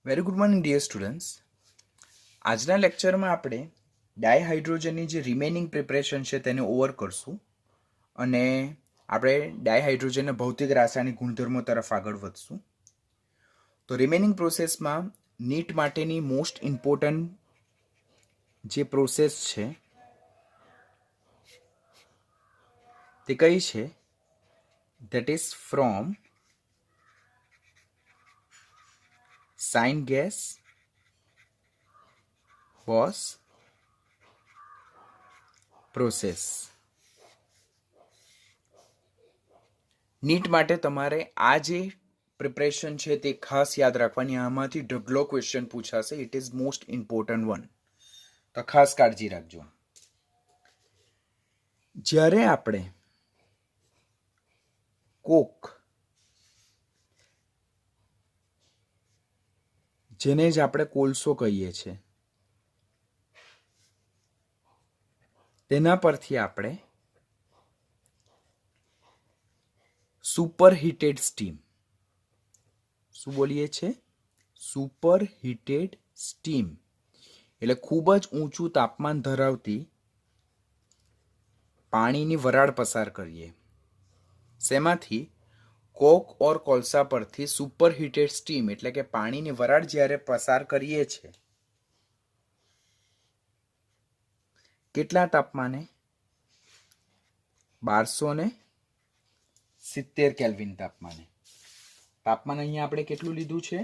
Very good morning dear students. આજના લેક્ચરમાં આપણે ડાયહાઇડ્રોજનની જે રિમેનિંગ પ્રિપરેશન છે તેને ઓવર કરશું અને આપણે ડાયહાઇડ્રોજનના ભૌતિક રાસાયણિક ગુણધર્મો તરફ આગળ વધશું. તો રિમેનિંગ પ્રોસેસમાં નીટ માટેની મોસ્ટ ઇમ્પોર્ટન્ટ જે પ્રોસેસ છે તે કઈ છે? That is from syngas was process. NEET માટે તમારે આ જે પ્રિપરેશન છે તે ખાસ યાદ રાખવાની. આમાંથી ઢગલો ક્વેશ્ચન પૂછાશે. It is most important one, તો ખાસ કાળજી રાખજો. જ્યારે આપણે કોક, જેને જ આપણે કોલસો કહીએ છીએ, તેના પરથી આપણે સુપર હીટેડ સ્ટીમ, શું બોલીએ છીએ? સુપર હીટેડ સ્ટીમ એટલે ખૂબ જ ઊંચું તાપમાન ધરાવતી પાણીની વરાળ પસાર કરીએ. શેમાંથી? કોક ઓર કોલસા પરથી સુપર હીટેડ સ્ટીમ એટલે કે પાણીની વરાળ જ્યારે પસાર કરીએ છીએ, કેટલા તાપમાને? 1270 કેલ્વિન તાપમાને. તાપમાન અહીંયા આપણે કેટલું લીધું છે?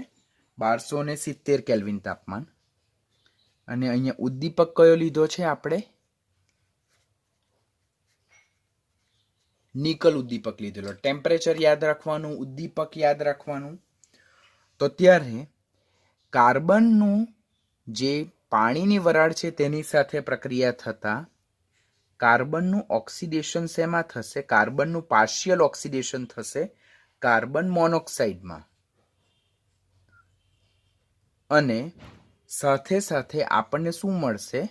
1270 કેલ્વિન તાપમાન. અને અહીંયા ઉદ્દીપક કયો લીધો છે આપણે? નિકલ ઉદ્દીપક લીધેલો. ટેમ્પરેચર યાદ રાખવાનું, ઉદ્દીપક યાદ રાખવાનું. તો ત્યારે કાર્બનનું જે પાણીની વરાળ છે તેની સાથે પ્રક્રિયા થતા કાર્બનનું ઓક્સિડેશન શેમાં થશે? કાર્બનનું પાર્શિયલ ઓક્સિડેશન થશે કાર્બન મોનોક્સાઇડમાં. અને સાથે સાથે આપણને શું મળશે?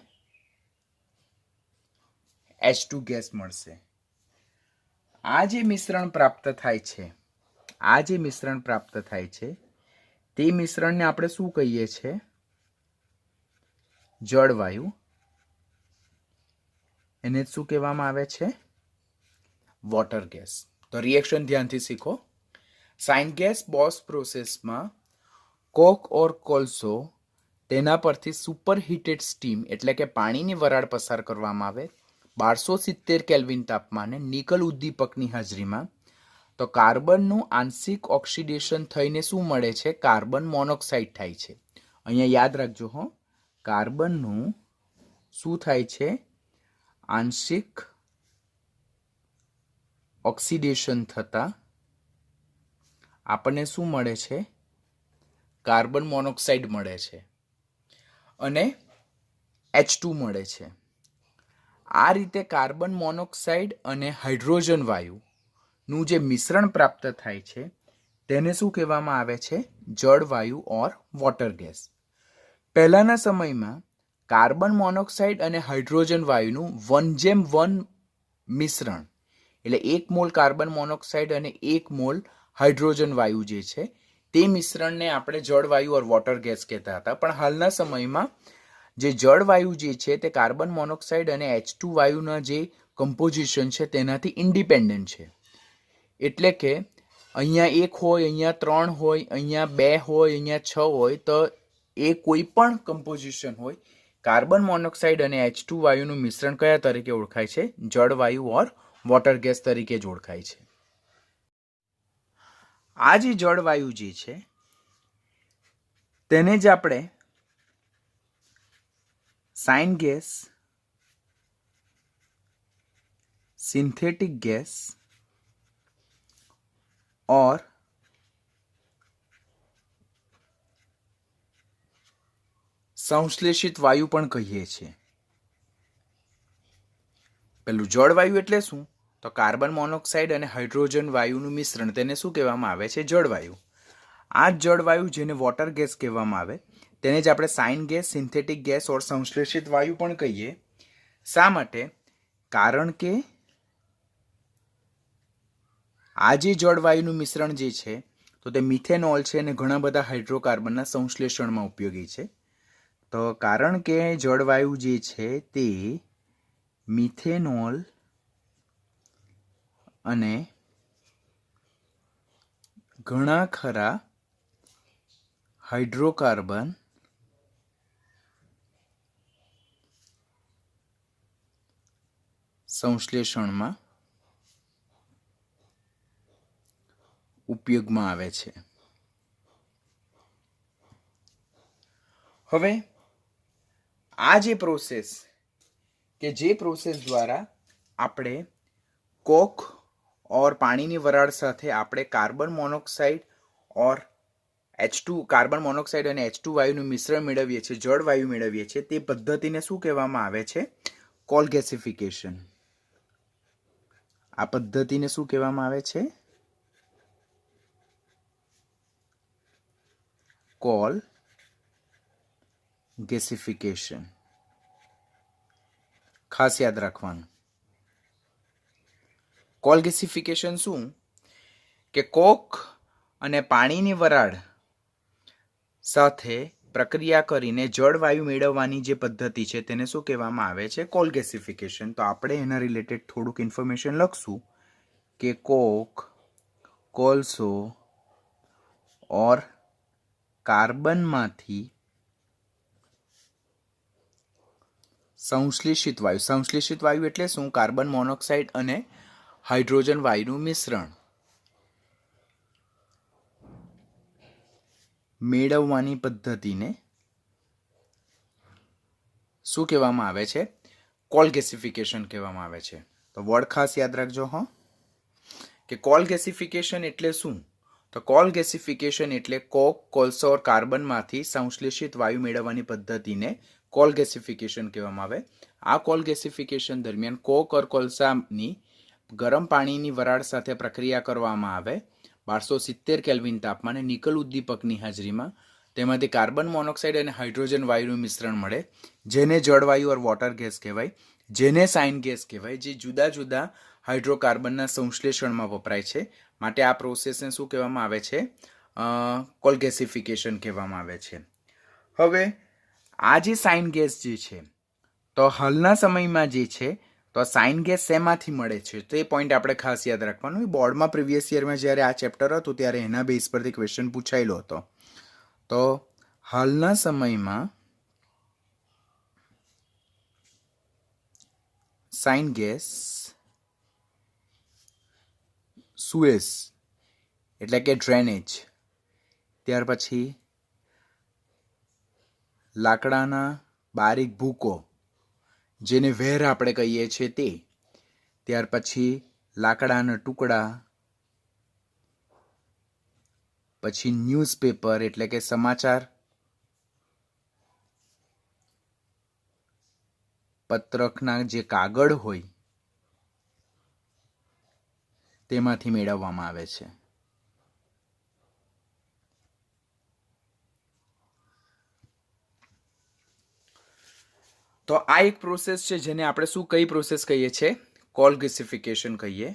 H2 ગેસ મળશે. આ જે મિશ્રણ પ્રાપ્ત થાય છે તે મિશ્રણને આપણે શું કહીએ છીએ? જળવાયુ. એને શું કહેવામાં આવે છે? Water gas. તો રિએક્શન ધ્યાનથી શીખો. સાઇન ગેસ બોસ પ્રોસેસમાં કોક ઓર કોલસો, તેના પરથી સુપર હીટેડ સ્ટીમ એટલે કે પાણીની વરાળ પસાર કરવામાં આવે 1270 કેલ્વિન તાપમાને નિકલ ઉદ્દીપકની હાજરીમાં. તો કાર્બનનું આંશિક ઓક્સિડેશન થઈને શું મળે છે? કાર્બન મોનોક્સાઇડ થાય છે. અહીંયા યાદ રાખજો હો, કાર્બનનું શું થાય છે? આંશિક ઓક્સિડેશન થતા આપણને શું મળે છે? કાર્બન મોનોક્સાઇડ મળે છે અને H2 મળે છે. આ રીતે કાર્બન મોનોક્સાઇડ અને હાઇડ્રોજન વાયુનું જે મિશ્રણ પ્રાપ્ત થાય છે તેને શું કહેવામાં આવે છે? જળવાયુ ઓર વોટર ગેસ. પહેલાના સમયમાં કાર્બન મોનોક્સાઇડ અને હાઇડ્રોજન વાયુનું 1:1 મિશ્રણ એટલે 1 મોલ કાર્બન મોનોક્સાઇડ અને 1 મોલ હાઇડ્રોજન વાયુ જે છે તે મિશ્રણને આપણે જળવાયુ ઓર વોટર ગેસ કહેતા હતા. પણ હાલના સમયમાં જે જળવાયુ જે છે તે કાર્બન મોનોક્સાઇડ અને H2 વાયુના જે કમ્પોઝિશન છે તેનાથી ઇન્ડિપેન્ડન્ટ છે. એટલે કે અહીંયા 1 હોય, અહીંયા 3 હોય, અહીંયા 2 હોય, અહીંયા 6 હોય, તો એ કોઈ પણ કમ્પોઝિશન હોય, કાર્બન મોનોક્સાઇડ અને H2 વાયુનું મિશ્રણ કયા તરીકે ઓળખાય છે? જળવાયુ ઓર વોટર ગેસ તરીકે જ ઓળખાય છે. આ જે જળવાયુ જે છે તેને જ આપણે સાઇન ગેસ, સિન્થેટિક ગેસ और સંશ્લેષિત વાયુ પણ કહીએ છીએ. પેલું જળવાયુ એટલે શું? તો કાર્બન મોનોક્સાઇડ અને હાઇડ્રોજન વાયુનું મિશ્રણ, તેને શું કહેવામાં આવે છે? જળવાયુ. આ જળવાયુ જેને વોટર ગેસ કહેવામાં આવે તેને જ આપણે સાઇન ગેસ, સિન્થેટિક ગેસ ઓર સંશ્લેષિત વાયુ પણ કહીએ. શા માટે? કારણ કે આ જે જળવાયુનું મિશ્રણ જે છે તો તે મિથેનોલ છે અને ઘણા બધા હાઇડ્રોકાર્બનના સંશ્લેષણમાં ઉપયોગી છે. તો કારણ કે જળવાયુ જે છે તે મિથેનોલ અને ઘણા ખરા હાઇડ્રોકાર્બન સંશ્લેષણમાં ઉપયોગમાં આવે છે. હવે આ જે પ્રોસેસ દ્વારા આપણે કોક और પાણીની વરાળ સાથે આપણે કાર્બન મોનોક્સાઇડ और કાર્બન મોનોક્સાઇડ અને H2 વાયુનું મિશ્રણ મેળવીએ છીએ, જળવાયુ મેળવીએ છીએ, તે પદ્ધતિને શું કહેવામાં આવે છે? કોલ ગેસિફિકેશન. આ પદ્ધતિને શું કહેવામાં આવે છે? કોલ ગેસિફિકેશન. ખાસ યાદ રાખવાનું. કોલ ગેસિફિકેશન શું? કે કોક અને પાણીની વરાળ સાથે પ્રક્રિયા કરીને જળવાયુ મેળવવાની જે પદ્ધતિ છે તેને શું કહેવામાં આવે છે? કોલ ગેસિફિકેશન. તો આપણે એના રિલેટેડ થોડુંક ઇન્ફોર્મેશન લખશું કે કોક, કોલસો और કાર્બનમાંથી સંશ્લેષિત વાયુ એટલે શું? કાર્બન મોનોક્સાઇડ અને હાઇડ્રોજન વાયુનું મિશ્રણ મેળવવાની પદ્ધતિને શું કહેવામાં આવે છે? કોલ ગેસિફિકેશન કહેવામાં આવે છે. તો વર્ડ ખાસ યાદ રાખજો હો કે કોલ ગેસિફિકેશન એટલે શું? તો કોલ ગેસિફિકેશન એટલે કોક, કોલસો और કાર્બનમાંથી સંશ્લેષિત વાયુ મેળવવાની પદ્ધતિને કોલ ગેસિફિકેશન કહેવામાં આવે. આ કોલ ગેસિફિકેશન દરમિયાન કોક और કોલસાની ગરમ પાણીની વરાળ સાથે પ્રક્રિયા કરવામાં આવે 1270 કેલ્વિન તાપમાને નિકલ ઉદ્દીપકની હાજરીમાં. તેમાંથી કાર્બન મોનોક્સાઇડ અને હાઇડ્રોજન વાયુનું મિશ્રણ મળે, જેને જળવાયુ और વોટર ગેસ કહેવાય, જેને સાઇન ગેસ કહેવાય, જે જુદા જુદા હાઇડ્રોકાર્બનના સંશ્લેષણમાં વપરાય છે. માટે આ પ્રોસેસને શું કહેવામાં આવે છે? કોલ ગેસિફિકેશન કહેવામાં આવે છે. હવે આ જે સાઇન ગેસ જે છે તો હાલના સમયમાં જે છે તો સાઇન ગેસ શેમાંથી મળે છે? તો એ પોઈન્ટ આપણે ખાસ યાદ રાખવાનું. બોર્ડમાં પ્રીવિયસ યરમાં જ્યારે આ ચેપ્ટર હતું ત્યારે એના બેઝ પરથી ક્વેશ્ચન પૂછાયેલો હતો. તો હાલના સમયમાં સાઇન ગેસ સુએઝ એટલે કે ડ્રેનેજ, ત્યાર પછી લાકડાના બારીક ભૂકો જેને વેર આપણે કહીએ છીએ તે, ત્યાર પછી લાકડાના ટુકડા, પછી ન્યૂઝપેપર એટલે કે સમાચાર પત્રકના જે કાગળ હોય તેમાંથી મેળવવામાં આવે છે. તો આ એક પ્રોસેસ છે જેને આપણે શું કઈ પ્રોસેસ કહીએ છીએ? કોલ ગેસિફિકેશન કહીએ.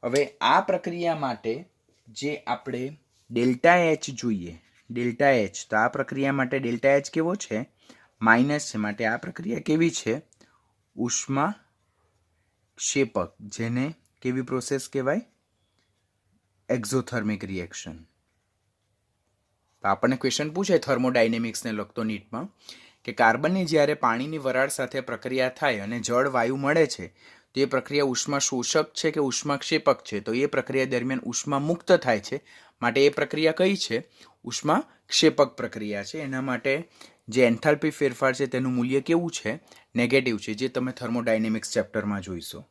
હવે આ પ્રક્રિયા માટે જે આપણે ડેલ્ટા એચ જોઈએ, ડેલ્ટા એચ, તો આ પ્રક્રિયા માટે ડેલ્ટા એચ કેવો છે? માઇનસ છે. માટે આ પ્રક્રિયા કેવી છે? ઉષ્મા ક્ષેપક. જેને કેવી પ્રોસેસ કહેવાય? Exothermic reaction. તો આપણને ક્વેશ્ચન પૂછે થર્મોડાયનેમિક્સને લગતો નીટમાં કે કાર્બનની જ્યારે પાણીની વરાળ સાથે પ્રક્રિયા થાય અને જળ વાયુ મળે છે તો એ પ્રક્રિયા ઉષ્મા શોષક છે કે ઉષ્મા ક્ષેપક છે? તો એ પ્રક્રિયા દરમિયાન ઉષ્મા મુક્ત થાય છે. માટે એ પ્રક્રિયા કઈ છે? ઉષ્મા ક્ષેપક પ્રક્રિયા છે. એના માટે જે એન્થાલ્પી ફેરફાર છે તેનું મૂલ્ય કેવું છે? નેગેટિવ છે, જે તમે થર્મોડાયનેમિક્સ ચેપ્ટરમાં જોઈશો.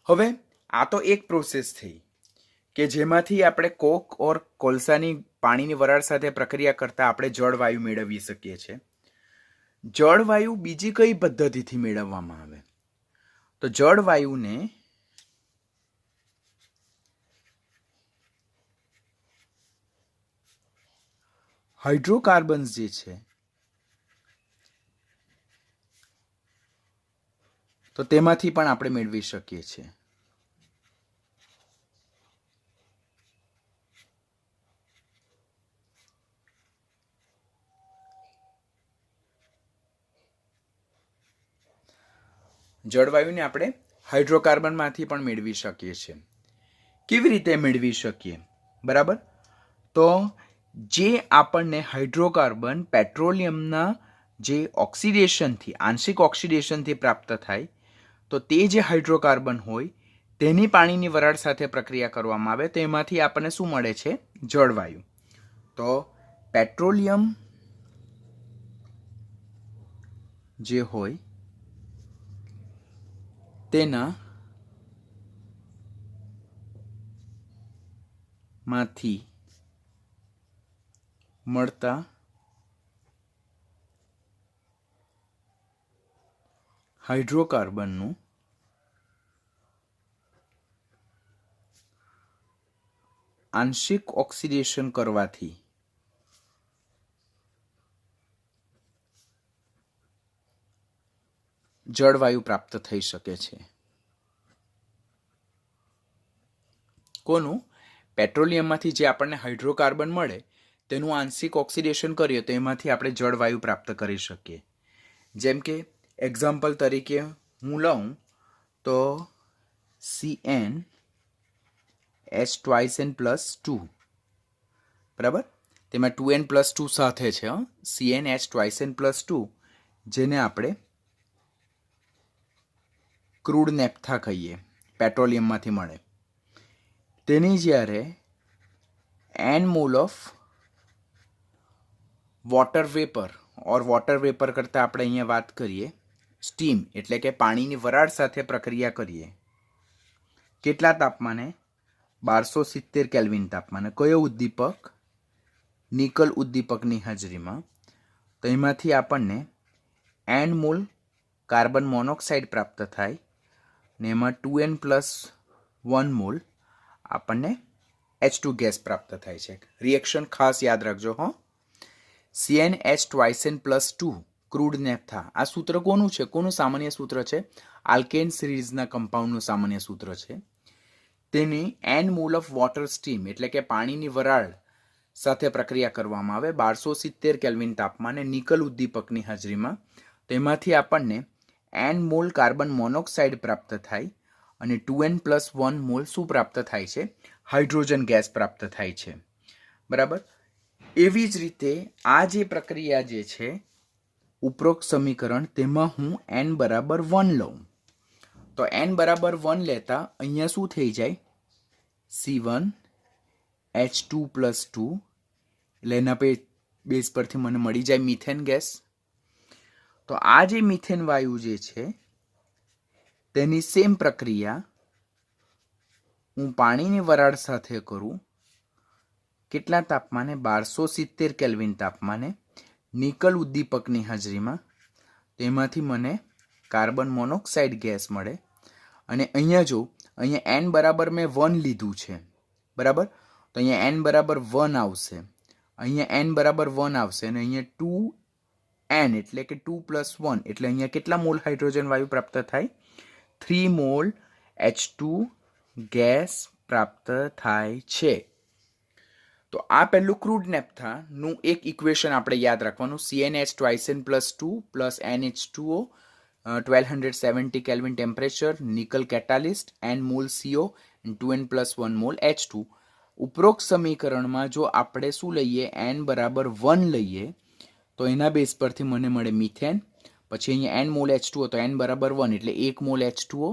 હવે આ તો એક પ્રોસેસ થઈ કે જેમાંથી આપણે કોક ઓર કોલસાની પાણીની વરાળ સાથે પ્રક્રિયા કરતા આપણે જળવાયુ મેળવી શકીએ છીએ. જળવાયુ બીજી કઈ પદ્ધતિથી મેળવવામાં આવે? તો જળવાયુને હાઇડ્રોકાર્બન્સ જે છે તો તેમાંથી પણ આપણે મેળવી શકીએ છીએ. જળવાયુને આપણે હાઇડ્રોકાર્બનમાંથી પણ મેળવી શકીએ છીએ. કેવી રીતે મેળવી શકીએ? બરાબર, તો જે આપણને હાઇડ્રોકાર્બન પેટ્રોલિયમના જે ઓક્સિડેશનથી, આંશિક ઓક્સિડેશનથી પ્રાપ્ત થાય, તો તે જે હાઇડ્રોકાર્બન હોય તેની પાણીની વરાળ સાથે પ્રક્રિયા કરવામાં આવે તો એમાંથી આપણને શું મળે છે? જળવાયુ. તો પેટ્રોલિયમ જે હોય તેના માંથી મળતા હાઇડ્રોકાર્બનનું આંશિક ઓક્સિડેશન કરવાથી જળવાયુ પ્રાપ્ત થઈ શકે છે. કોનું? પેટ્રોલિયમમાંથી જે આપણને હાઇડ્રોકાર્બન મળે તેનું આંશિક ઓક્સિડેશન કરીએ તો એમાંથી આપણે જળવાયુ પ્રાપ્ત કરી શકીએ. જેમ કે એક્ઝામ્પલ તરીકે હું લઉં તો CnH2n+2, બરાબર, તેમાં 2n+2 સાથે છે. CnH2n+2, જેને આપણે ક્રૂડ નેપ્થા કહીએ, પેટ્રોલિયમમાંથી મળે. તેની જ્યારે n mall of water vapour કરતાં આપણે અહીંયા વાત કરીએ સ્ટીમ એટલે કે પાણીની વરાળ સાથે પ્રક્રિયા કરીએ, કેટલા તાપમાને? 1270 કેલ્વિન તાપમાને. કયો ઉદ્દીપક? નિકલ ઉદ્દીપકની હાજરીમાં. તો એમાંથી આપણને n મોલ કાર્બન મોનોક્સાઇડ પ્રાપ્ત થાય ને એમાં 2n+1 મોલ આપણને H2 ગેસ પ્રાપ્ત થાય છે. રિએક્શન ખાસ યાદ રાખજો હો. CnH2n+2 crude નેપ્થા. આ સૂત્ર કોનું છે? કોનું સામાન્ય સૂત્ર છે? આલ્કેન સિરીઝના કમ્પાઉન્ડનું સામાન્ય સૂત્ર છે. તેની n mall of water steam એટલે કે પાણીની વરાળ સાથે પ્રક્રિયા કરવામાં આવે 1270 કેલ્વિન તાપમાને નિકલ ઉદ્દીપકની હાજરીમાં. તેમાંથી આપણને n મોલ કાર્બન મોનોક્સાઇડ પ્રાપ્ત થાય અને 2n+1 મોલ શું પ્રાપ્ત થાય છે? હાઇડ્રોજન ગેસ પ્રાપ્ત થાય છે. બરાબર. એવી જ રીતે આ જે પ્રક્રિયા જે છે ઉપરોક્ત સમીકરણ, તેમાં હું n બરાબર 1 લઉં તો n બરાબર 1 લેતા અહીંયા શું થઈ જાય? C1H2+2, એટલે એના બેઝ પરથી મને મળી જાય મિથેન ગેસ. તો આ જે મિથેન વાયુ જે છે તેની સેમ પ્રક્રિયા હું પાણીની વરાળ સાથે કરું, કેટલા તાપમાને? 1270 કેલ્વિન તાપમાને નિકલ ઉદ્દીપકની હાજરીમાં. તેમાંથી મને કાર્બન મોનોક્સાઇડ ગેસ મળે. અને અહીંયા જો અહીંયા n બરાબર મેં 1 લીધું છે, બરાબર, તો અહીંયા n બરાબર 1 આવશે, અહીંયા n બરાબર 1 આવશે અને અહીંયા 2n એટલે કે 2+1 એટલે અહીંયા કેટલા મોલ હાઇડ્રોજન વાયુ પ્રાપ્ત થાય? 3 મોલ H2 ગેસ પ્રાપ્ત થાય છે. તો આ પહેલું ક્રૂડ નેપ્થાનું એક ઇક્વેશન આપણે યાદ રાખવાનું. CnH2n+2 NH2O 1270 kelvin temperature, nickel catalyst, n mall CO and 2n+1 mall H2. ઉપરોક્ત સમીકરણમાં જો આપણે શું લઈએ? n બરાબર 1 લઈએ તો એના બેઝ પરથી મને મળે મિથેન. પછી અહીંયા n મોલ H2O તો n બરાબર 1 એટલે 1 mall H2O,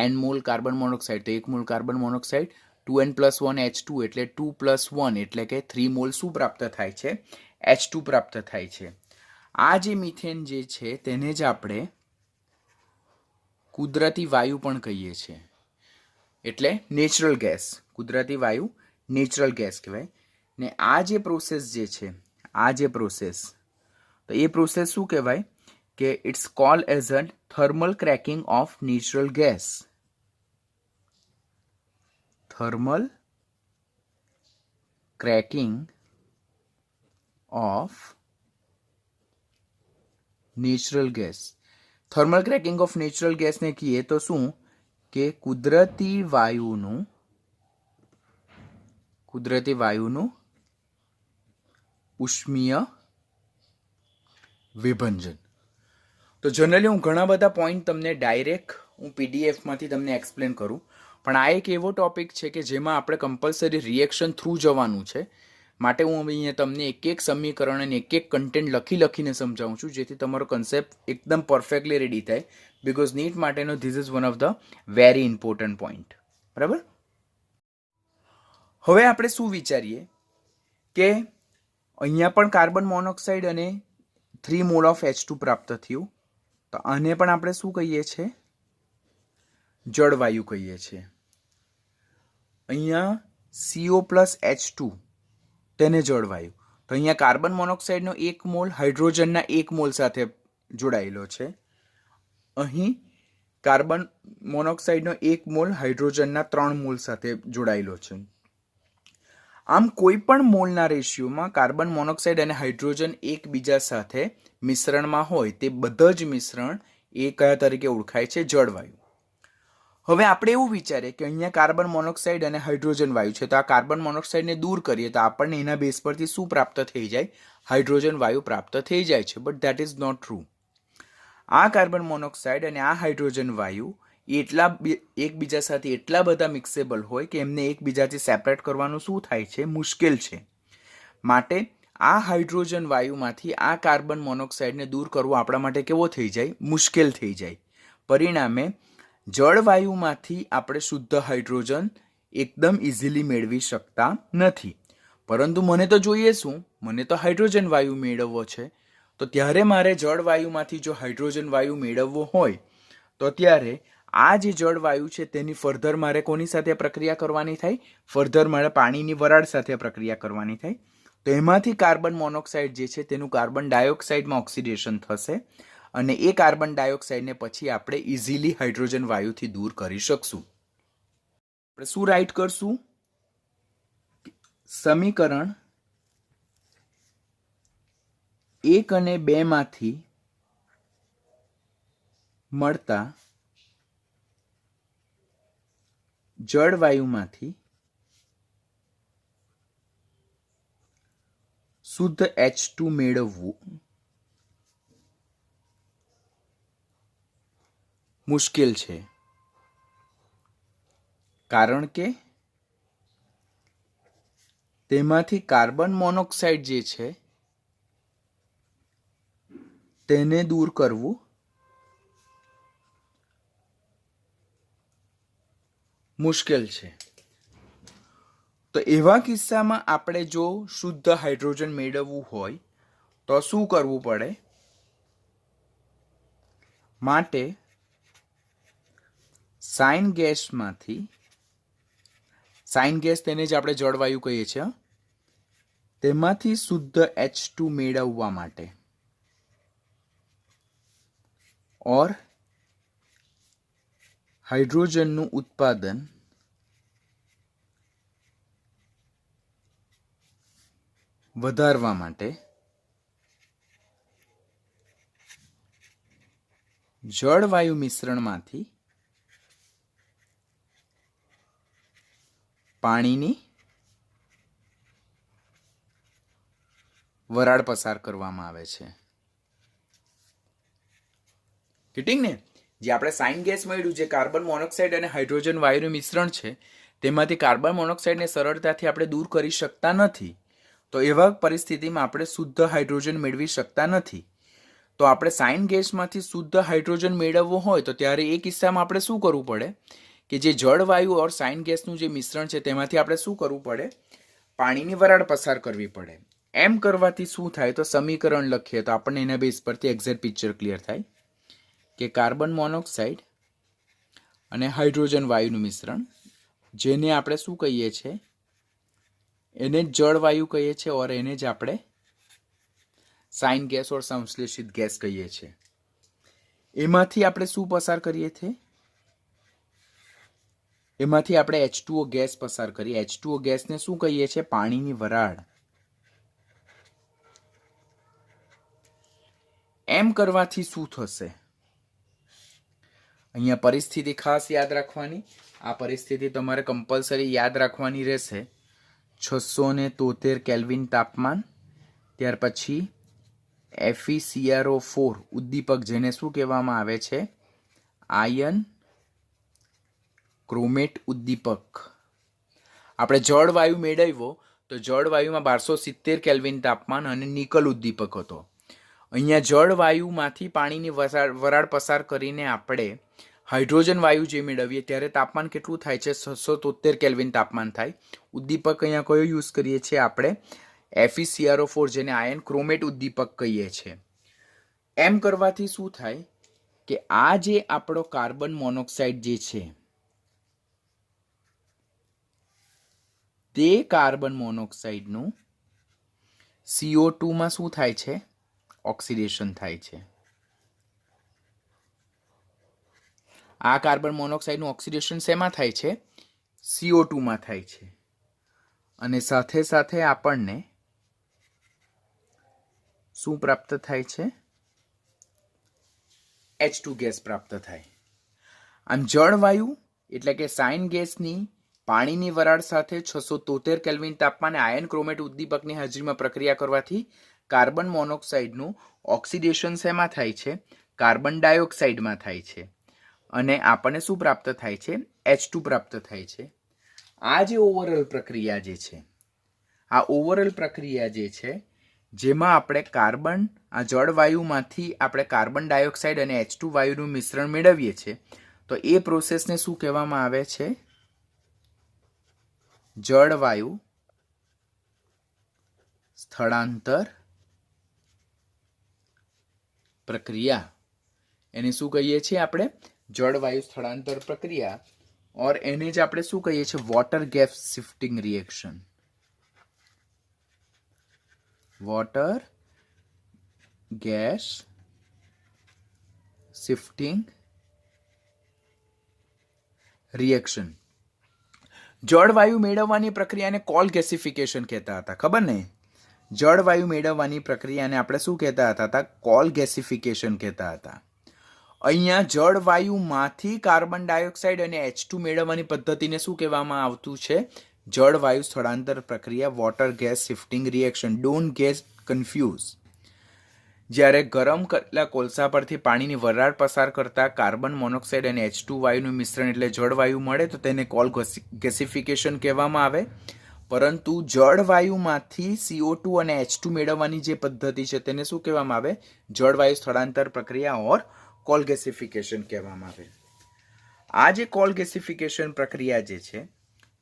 n mall carbon monoxide તો 1 mall carbon monoxide, 2n+1 H2 એટલે 2+1 એટલે કે 3 મોલ શું પ્રાપ્ત થાય છે? H2 પ્રાપ્ત થાય છે. આ જે મિથેન જે છે તેને જ આપણે કુદરતી વાયુ પણ કહીએ છીએ, એટલે નેચરલ ગેસ. કુદરતી વાયુ નેચરલ ગેસ કહેવાય. ને આ જે પ્રોસેસ જે છે, આ જે પ્રોસેસ, તો એ પ્રોસેસ શું કહેવાય? કે it's called as a thermal cracking of natural gas. Thermal cracking of natural gas. Thermal cracking of natural ગેસને કહીએ તો શું? કે કુદરતી વાયુનું ઉષ્મીય વિભંજન. તો જનરલી હું ઘણા બધા પોઈન્ટ તમને ડાયરેક્ટ હું પીડીએફમાંથી તમને એક્સપ્લેન કરું, પણ આ એક એવો ટોપિક છે કે જેમાં આપણે કમ્પલસરી રિએક્શન થ્રુ જવાનું છે. માટે હું અહીંયા તમને એક એક સમીકરણ અને એક એક કન્ટેન્ટ લખીને સમજાવું છું, જેથી તમારો કન્સેપ્ટ એકદમ પરફેક્ટલી રેડી થાય. બિકોઝ નીટ માટેનો this is one of the very important point. બરાબર. હવે આપણે શું વિચારીએ કે અહીંયા પણ કાર્બન મોનોક્સાઇડ અને 3 મોલ ઓફ H2 પ્રાપ્ત થયું. તો આને પણ આપણે શું કહીએ છીએ? જળવાયુ કહીએ છીએ. અહીંયા CO પ્લસ H2 તેને જળવાયુ. તો અહીંયા કાર્બન મોનોક્સાઇડનો 1 મોલ હાઇડ્રોજનના 1 મોલ સાથે જોડાયેલો છે. અહીં કાર્બન મોનોક્સાઇડનો 1 મોલ હાઇડ્રોજનના 3 મોલ સાથે જોડાયેલો છે. આમ કોઈ પણ મોલના રેશિયોમાં કાર્બન મોનોક્સાઇડ અને હાઇડ્રોજન એકબીજા સાથે મિશ્રણમાં હોય તે બધા જ મિશ્રણ એ કયા તરીકે ઓળખાય છે? જળવાયુ. હવે આપણે એવું વિચારીએ કે અહીંયા કાર્બન મોનોક્સાઇડ અને હાઇડ્રોજન વાયુ છે, તો આ કાર્બન મોનોક્સાઇડને દૂર કરીએ તો આપણને એના બેઝ પરથી શું પ્રાપ્ત થઈ જાય? હાઇડ્રોજન વાયુ પ્રાપ્ત થઈ જાય છે. But that is not true. આ કાર્બન મોનોક્સાઇડ અને આ હાઇડ્રોજન વાયુ એકબીજા સાથે એટલા બધા મિક્સેબલ હોય કે એમને એકબીજાથી સેપરેટ કરવાનું શું થાય છે? મુશ્કેલ છે. માટે આ હાઇડ્રોજન વાયુમાંથી આ કાર્બન મોનોક્સાઇડને દૂર કરવું આપણા માટે કેવો થઈ જાય? મુશ્કેલ થઈ જાય. પરિણામે જળવાયુમાંથી આપણે શુદ્ધ હાઇડ્રોજન એકદમ ઇઝીલી મેળવી શકતા નથી. પરંતુ મને તો જોઈએ શું? મને તો હાઇડ્રોજન વાયુ મેળવવો છે. તો ત્યારે મારે જળવાયુમાંથી જો હાઇડ્રોજન વાયુ મેળવવો હોય તો ત્યારે આ જે જળવાયુ છે તેની ફર્ધર મારે કોની સાથે પ્રક્રિયા કરવાની થાય? ફર્ધર મારે પાણીની વરાળ સાથે પ્રક્રિયા કરવાની થાય. તો એમાંથી કાર્બન મોનોક્સાઇડ જે છે તેનું કાર્બન ડાયોક્સાઇડમાં ઓક્સિડેશન થશે અને એ કાર્બન ડાયોક્સાઇડને પછી આપણે ઇઝીલી હાઇડ્રોજન વાયુથી દૂર કરી શકશું. આપણે શું રાઈટ કરશું? સમીકરણ 1 અને 2 માંથી મળતા જળવાયુમાંથી શુદ્ધ H2 મેળવવું મુશ્કેલ છે. કારણ કે તેમાંથી કાર્બન મોનોક્સાઇડ જે છે તેને દૂર કરવું મુશ્કેલ છે. તો એવા કિસ્સામાં આપણે જો શુદ્ધ હાઇડ્રોજન મેળવવું હોય તો શું કરવું પડે? માટે સાઇન ગેસમાંથી, સાઇન ગેસ તેને જ આપણે જળવાયુ કહીએ છીએ, તેમાંથી શુદ્ધ H2 મેળવવા માટે ઓર હાઇડ્રોજનનું ઉત્પાદન વધારવા માટે જળવાયુ મિશ્રણમાંથી પાણીની વરાળ પસાર કરવામાં આવે છે. ઠીક ને? જે આપણે સાઇન ગેસ મળ્યું, જે કાર્બન મોનોક્સાઇડ અને હાઇડ્રોજન વાયુનું મિશ્રણ છે, તેમાંથી કાર્બન મોનોક્સાઇડને સરળતાથી આપણે દૂર કરી શકતા નથી. તો એવા પરિસ્થિતિમાં આપણે શુદ્ધ હાઇડ્રોજન મેળવી શકતા નથી. તો આપણે સાઇન ગેસમાંથી શુદ્ધ હાઇડ્રોજન મેળવવું હોય તો ત્યારે એ કિસ્સામાં આપણે શું કરવું પડે? કે જે જળવાયુ ઓર સાઇન ગેસનું જે મિશ્રણ છે તેમાંથી આપણે શું કરવું પડે? પાણીની વરાળ પસાર કરવી પડે. એમ કરવાથી શું થાય? તો સમીકરણ લખીએ તો આપણને એના બેઝ પરથી એક્ઝેક્ટ પિક્ચર ક્લિયર થાય કે કાર્બન મોનોક્સાઇડ અને હાઇડ્રોજન વાયુનું મિશ્રણ, જેને આપણે શું કહીએ છીએ? એને જ જળવાયુ કહીએ છીએ ઓર એને જ આપણે સાઇન ગેસ ઓર સંશ્લેષિત ગેસ કહીએ છીએ. એમાંથી આપણે શું પસાર કરીએ છીએ? એમાંથી આપણે H2O ગેસ પસાર કરીએ. H2O ગેસને શું કહીએ છીએ? પાણીની વરાળ. એમ કરવાથી શું થશે? અહીંયા પરિસ્થિતિ ખાસ યાદ રાખવાની. આ પરિસ્થિતિ તમારે કમ્પલસરી યાદ રાખવાની રહેશે. 673 કેલ્વિન તાપમાન, ત્યાર પછી FeCrO4 ઉદ્દીપક, જેને શું કહેવામાં આવે છે? આયન ક્રોમેટ ઉદ્દીપક. આપણે જળવાયુ મેળવ્યો તો જળવાયુમાં 1270 કેલ્વિન તાપમાન અને નિકલ ઉદ્દીપક હતો. અહીંયા જળવાયુમાંથી પાણીની વરાળ પસાર કરીને આપણે હાઇડ્રોજન વાયુ જે મેળવીએ ત્યારે તાપમાન કેટલું થાય છે? 673 કેલ્વિન તાપમાન થાય. ઉદ્દીપક અહીંયા કયો યુઝ કરીએ છીએ આપણે? FeCrO4, જેને આયન ક્રોમેટ ઉદ્દીપક કહીએ છીએ. એમ કરવાથી શું થાય કે આ જે આપણો કાર્બન મોનોક્સાઇડ જે છે તે કાર્બન મોનોક્સાઇડનું CO2 માં શું થાય છે? ઓક્સિડેશન થાય છે. આ કાર્બન મોનોક્સાઇડનું ઓક્સિડેશન શેમાં થાય છે? CO2 માં થાય છે. અને સાથે સાથે આપણને શું પ્રાપ્ત થાય છે? H2 ગેસ પ્રાપ્ત થાય. આમ જળવાયુ એટલે કે સાઇન ગેસની પાણીની વરાળ સાથે 673 કેલ્વિન તાપમાને આયન ક્રોમેટ ઉદ્દીપકની હાજરીમાં પ્રક્રિયા કરવાથી કાર્બન મોનોક્સાઇડનું ઓક્સિડેશન શેમાં થાય છે? કાર્બન ડાયોક્સાઇડમાં થાય છે. અને આપણને શું પ્રાપ્ત થાય છે? H2 પ્રાપ્ત થાય છે. આ જે ઓવરઓલ પ્રક્રિયા જે છે, આ ઓવરઓલ પ્રક્રિયા જે છે જેમાં આપણે આ જળવાયુમાંથી આપણે કાર્બન ડાયોક્સાઇડ અને H2 વાયુનું મિશ્રણ મેળવીએ છીએ, તો એ પ્રોસેસને શું કહેવામાં આવે છે? જળવાયુ સ્થળાંતર પ્રક્રિયા. એને શું કહીએ છીએ આપણે? જળવાયુ સ્થળાંતર પ્રક્રિયા. और એને જ આપણે શું કહીએ છીએ? Water gas shifting reaction. Water gas shifting reaction. જળવાયુ મેળવવાની પ્રક્રિયાને કોલ ગેસિફિકેશન કહેતા હતા, ખબર ને? જળવાયુ મેળવવાની પ્રક્રિયાને આપણે શું કહેતા હતા? કોલ ગેસિફિકેશન કહેતા હતા. અહીંયા જળવાયુમાંથી કાર્બન ડાયોક્સાઇડ અને H2 મેળવવાની પદ્ધતિને શું કહેવામાં આવતું છે? જળવાયુ સ્થળાંતર પ્રક્રિયા, water gas shifting reaction. Don't get confuse. જ્યારે ગરમ કરેલા કોલસા પરથી પાણીની વરાળ પસાર કરતા કાર્બન મોનોક્સાઇડ અને H2 વાયુનું મિશ્રણ એટલે જળવાયુ મળે તો તેને કોલ ગેસિફિકેશન કહેવામાં આવે. પરંતુ જળવાયુમાંથી CO2 અને H2 મેળવવાની જે પદ્ધતિ છે તેને શું કહેવામાં આવે? જળવાયુ સ્થળાંતર પ્રક્રિયા ઓર કોલ ગેસિફિકેશન કહેવામાં આવે. આ જે કોલ ગેસિફિકેશન પ્રક્રિયા જે છે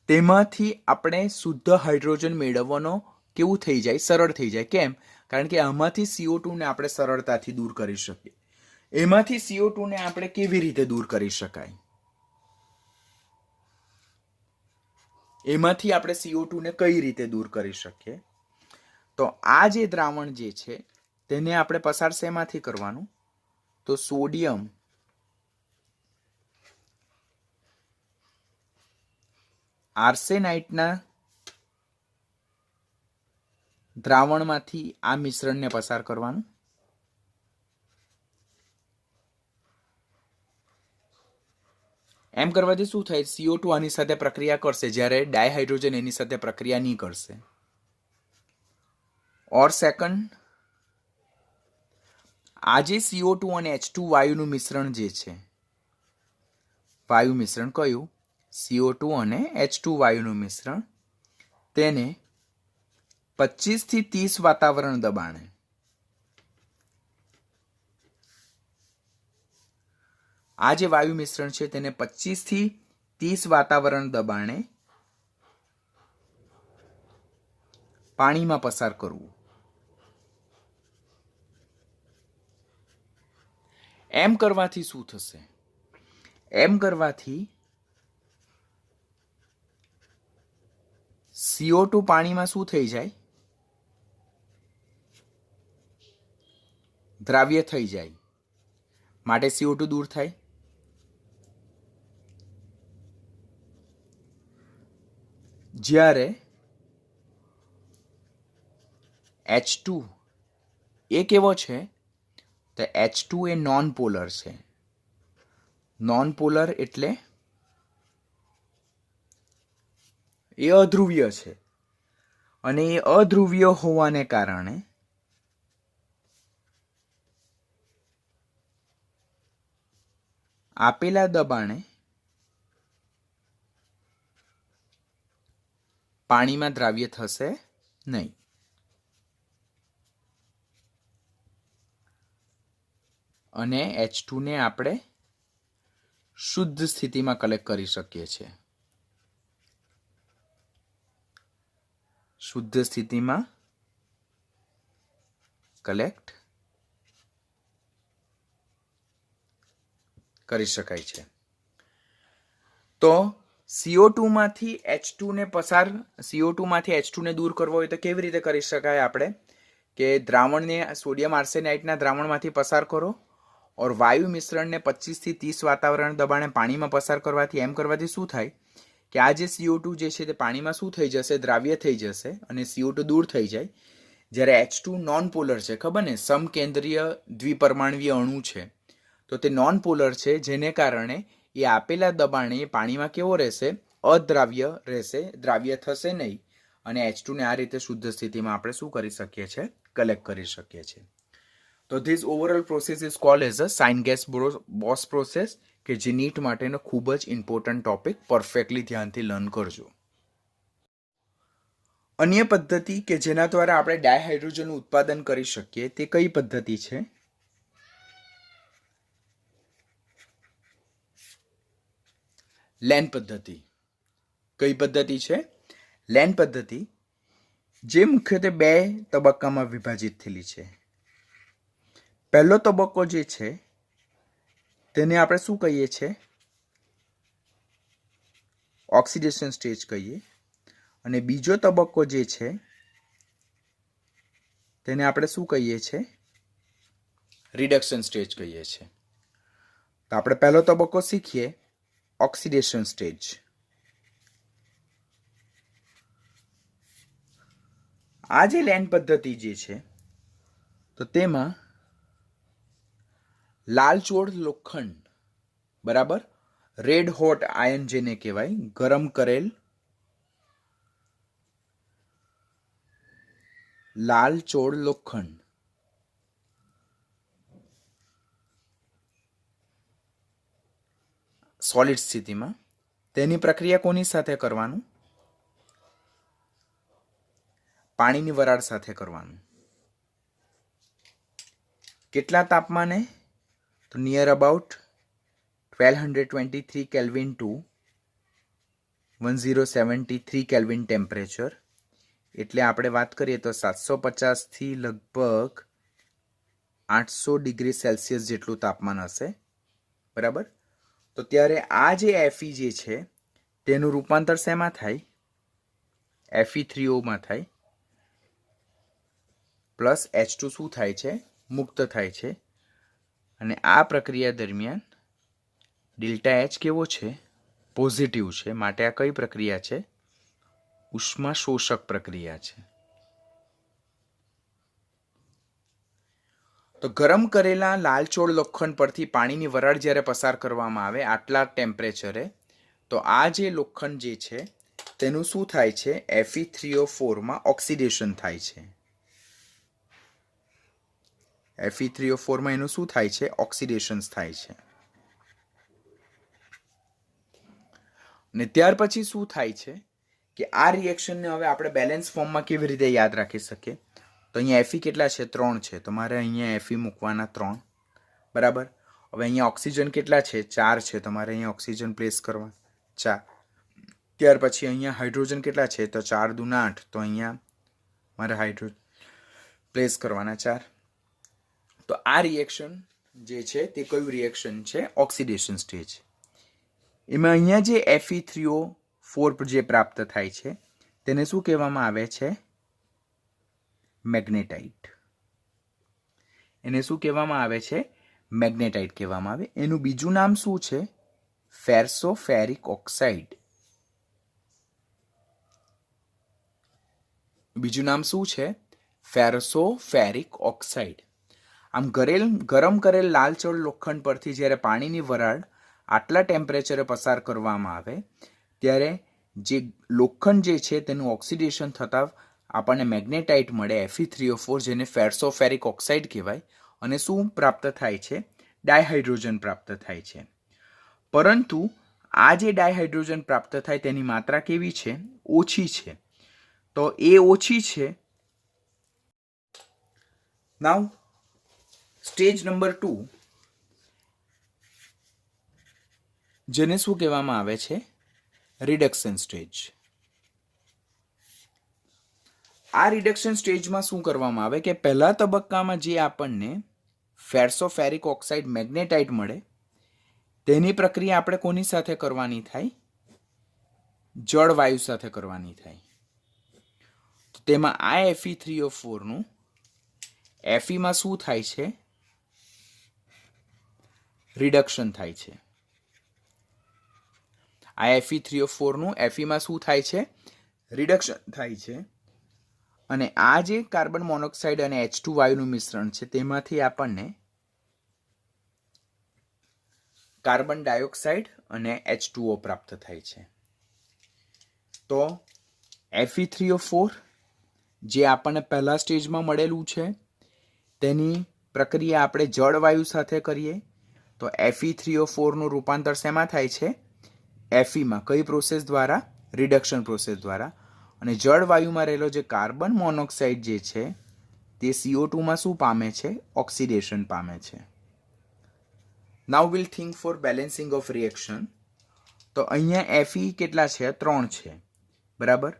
તેમાંથી આપણે શુદ્ધ હાઇડ્રોજન મેળવવાનો કેવું થઈ જાય? સરળ થઈ જાય. કેમ? કારણ કે આમાંથી CO2 ને આપણે સરળતાથી દૂર કરી શકીએ. એમાંથી CO2 ને આપણે કેવી રીતે દૂર કરી શકાય? એમાંથી આપણે CO2 ને કઈ રીતે દૂર કરી શકીએ? તો આ જે દ્રાવણ જે છે તેને આપણે પસાર શેમાંથી કરવાનું? તો સોડિયમ આર્સેનાઇટના દ્રાવણમાંથી આ મિશ્રણને પસાર કરવાનું. એમ કરવાથી શું થાય? CO2 આની સાથે પ્રક્રિયા કરશે, જ્યારે ડાયહાઇડ્રોજન એની સાથે પ્રક્રિયા નહીં કરશે. ઓર સેકન્ડ, આ જે CO2 અને H2 વાયુનું મિશ્રણ જે છે, વાયુ મિશ્રણ કયું? CO2 અને H2 વાયુનું મિશ્રણ, તેને 25 થી 30 વાતાવરણ દબાણે આ જે વાયુ મિશ્રણ છે તેને 25 થી 30 વાતાવરણ દબાણે પાણીમાં પસાર કરવું. એમ કરવાથી શું થશે? એમ કરવાથી CO2 પાણીમાં શું થઈ જાય? દ્રાવ્ય થઈ જાય. માટે CO2 દૂર થાય. જ્યારે H2 એ કેવો છે? તો H2 એ નોન પોલર છે. નોન પોલર એટલે એ અધ્રુવીય છે. અને એ અધ્રુવીય હોવાને કારણે આપેલા દબાણે પાણીમાં દ્રાવ્ય થશે નહીં. અને H2 ને આપણે શુદ્ધ સ્થિતિમાં કલેક્ટ કરી શકીએ છીએ. શુદ્ધ સ્થિતિમાં કલેક્ટ કરી શકાય છે. તો CO2 માંથી H2 ને દૂર કરવો હોય તો કેવી રીતે કરી શકાય? આપણે કે દ્રાવણને સોડિયમ આર્સેનાઇટના દ્રાવણમાંથી પસાર કરો और વાયુ મિશ્રણને 25 થી 30 વાતાવરણ દબાણે પાણીમાં પસાર કરવાથી એમ કરવાથી શું થાય કે આ જે CO2 જે છે તે પાણીમાં શું થઈ જશે? દ્રાવ્ય થઈ જશે અને CO2 દૂર થઈ જાય. જ્યારે H2 નોન પોલર છે, ખબર ને, સમકેન્દ્રીય દ્વિપરમાણવીય અણુ છે, તો તે નોન પોલર છે, જેને કારણે એ આપેલા દબાણે પાણીમાં કેવો રહેશે? અદ્રાવ્ય રહેશે, દ્રાવ્ય થશે નહીં. અને H2 ને આ રીતે શુદ્ધ સ્થિતિમાં આપણે શું કરી શકીએ છીએ? કલેક્ટ કરી શકીએ છીએ. તો this overall process is called as a syngas Bosch process, કે જે નીટ માટેનો ખૂબ જ ઇમ્પોર્ટન્ટ ટોપિક, પરફેક્ટલી ધ્યાનથી લર્ન કરજો. અન્ય પદ્ધતિ કે જેના દ્વારા આપણે ડાયહાઇડ્રોજનનું ઉત્પાદન કરી શકીએ તે કઈ પદ્ધતિ છે? લેન પદ્ધતિ. કઈ પદ્ધતિ છે? લેન પદ્ધતિ, જે મુખ્યત્વે 2 તબક્કામાં વિભાજિત થયેલી છે. પહેલો તબક્કો જે છે તેને આપણે શું કહીએ છીએ? ઓક્સિડેશન સ્ટેજ કહીએ. અને બીજો તબક્કો જે છે તેને આપણે શું કહીએ છીએ? રિડક્શન સ્ટેજ કહીએ છીએ. તો આપણે પહેલો તબક્કો શીખીએ, ઓક્સિડેશન સ્ટેજ. આ જે લેન પદ્ધતિ જે છે તો તેમાં લાલચોળ લોખંડ, બરાબર, રેડ હોટ આયન જેને કહેવાય, ગરમ કરેલ લાલચોળ લોખંડ સોલિડ સ્થિતિમાં, તેની પ્રક્રિયા કોની સાથે કરવાનું? પાણીની વરાળ સાથે કરવાનું. કેટલા તાપમાને? તો near about 1223 kelvin to 1073 kelvin temperature. એટલે આપણે વાત કરીએ તો 750 થી લગભગ 800 ડિગ્રી સેલ્સિયસ જેટલું તાપમાન હશે, બરાબર. તો ત્યારે આ જે Fe જે છે તેનું રૂપાંતર શેમાં થાય? Fe3O માં થાય. પ્લસ H2 શું થાય છે? મુક્ત થાય છે. અને આ પ્રક્રિયા દરમિયાન ડેલ્ટા H કેવો છે? પોઝિટિવ છે. માટે આ કઈ પ્રક્રિયા છે? ઉષ્મા શોષક પ્રક્રિયા છે. તો ગરમ કરેલા લાલચોળ લોખંડ પરથી પાણીની વરાળ જ્યારે પસાર કરવામાં આવે આટલા ટેમ્પરેચરે, તો આ જે લોખંડ જે છે તેનું શું થાય છે? Fe3O4 માં ઓક્સિડેશન થાય છે. Fe3O4 માં એનું શું થાય છે? ઓક્સિડેશન થાય છે. ને ત્યાર પછી શું થાય છે કે આ રિએક્શનને હવે આપણે બેલેન્સ ફોર્મમાં કેવી રીતે યાદ રાખી શકીએ? તો અહીંયા Fe કેટલા છે? 3 છે. તો મારે અહીંયા Fe મૂકવાના 3, બરાબર. હવે અહીંયા ઓક્સિજન કેટલા છે? 4 છે. તો મારે અહીંયા ઓક્સિજન પ્લેસ કરવા 4. ત્યાર પછી અહીંયા હાઇડ્રોજન કેટલા છે? તો 4 દુ 8. તો અહીંયા મારે હાઇડ્રોજન પ્લેસ કરવાના 4. તો આ રિએક્શન જે છે તે કયું રિએક્શન છે? Oxidation stage. એમાં અહીંયા જે Fe3O4 જે પ્રાપ્ત થાય છે તેને શું કહેવામાં આવે છે? મેગ્નેટાઇટ. એને શું કહેવામાં આવે છે? મેગ્નેટાઇટ કહેવામાં આવે. એનું બીજું નામ શું છે? ફેરસો ફેરિક ઓક્સાઇડ. બીજું નામ શું છે? ફેરસો ફેરિક ઓક્સાઇડ. આમ ગરમ કરેલ લાલચોળ લોખંડ પરથી જ્યારે પાણીની વરાળ આટલા ટેમ્પરેચરે પસાર કરવામાં આવે ત્યારે જે લોખંડ જે છે તેનું ઓક્સિડેશન થતાં આપણને મેગ્નેટાઇટ મળે, Fe3O4, જેને ફેરસોફેરિક ઓક્સાઇડ કહેવાય. અને શું પ્રાપ્ત થાય છે? ડાયહાઇડ્રોજન પ્રાપ્ત થાય છે. પરંતુ આ જે ડાયહાઇડ્રોજન પ્રાપ્ત થાય તેની માત્રા કેવી છે? ઓછી છે. તો એ ઓછી છે. નાઉ સ્ટેજ નંબર 2, જેને શું કહેવામાં આવે છે? Reduction stage. આ રિડક્શન સ્ટેજમાં શું કરવામાં આવે કે પહેલા તબક્કામાં જે આપણને ફેરસો-ફેરિક ઓક્સાઇડ મેગ્નેટાઇટ મળે તેની પ્રક્રિયા આપણે કોની સાથે કરવાની થાય? જળવાયુ સાથે કરવાની થાય. તો તેમાં આ Fe3O4 નું Feમાં શું થાય છે? રિડક્શન થાય છે. આ Fe3O4 નું Feમાં શું થાય છે? રિડક્શન થાય છે. અને આ જે કાર્બન મોનોક્સાઇડ અને H2 વાયુનું મિશ્રણ છે તેમાંથી આપણને કાર્બન ડાયોક્સાઇડ અને H2O પ્રાપ્ત થાય છે. તો Fe3O4 જે આપણને પહેલા સ્ટેજમાં મળેલું છે તેની પ્રક્રિયા આપણે જળવાયુ સાથે કરીએ તો Fe3O4 નું રૂપાંતર શેમાં થાય છે? Feમાં. કઈ પ્રોસેસ દ્વારા? રિડક્શન પ્રોસેસ દ્વારા. અને જળવાયુમાં રહેલો જે કાર્બન મોનોક્સાઇડ જે છે તે CO2માં શું પામે છે? ઓક્સિડેશન પામે છે. Now will think for balancing of reaction. તો અહીંયા Fe કેટલા છે? 3 છે. બરાબર.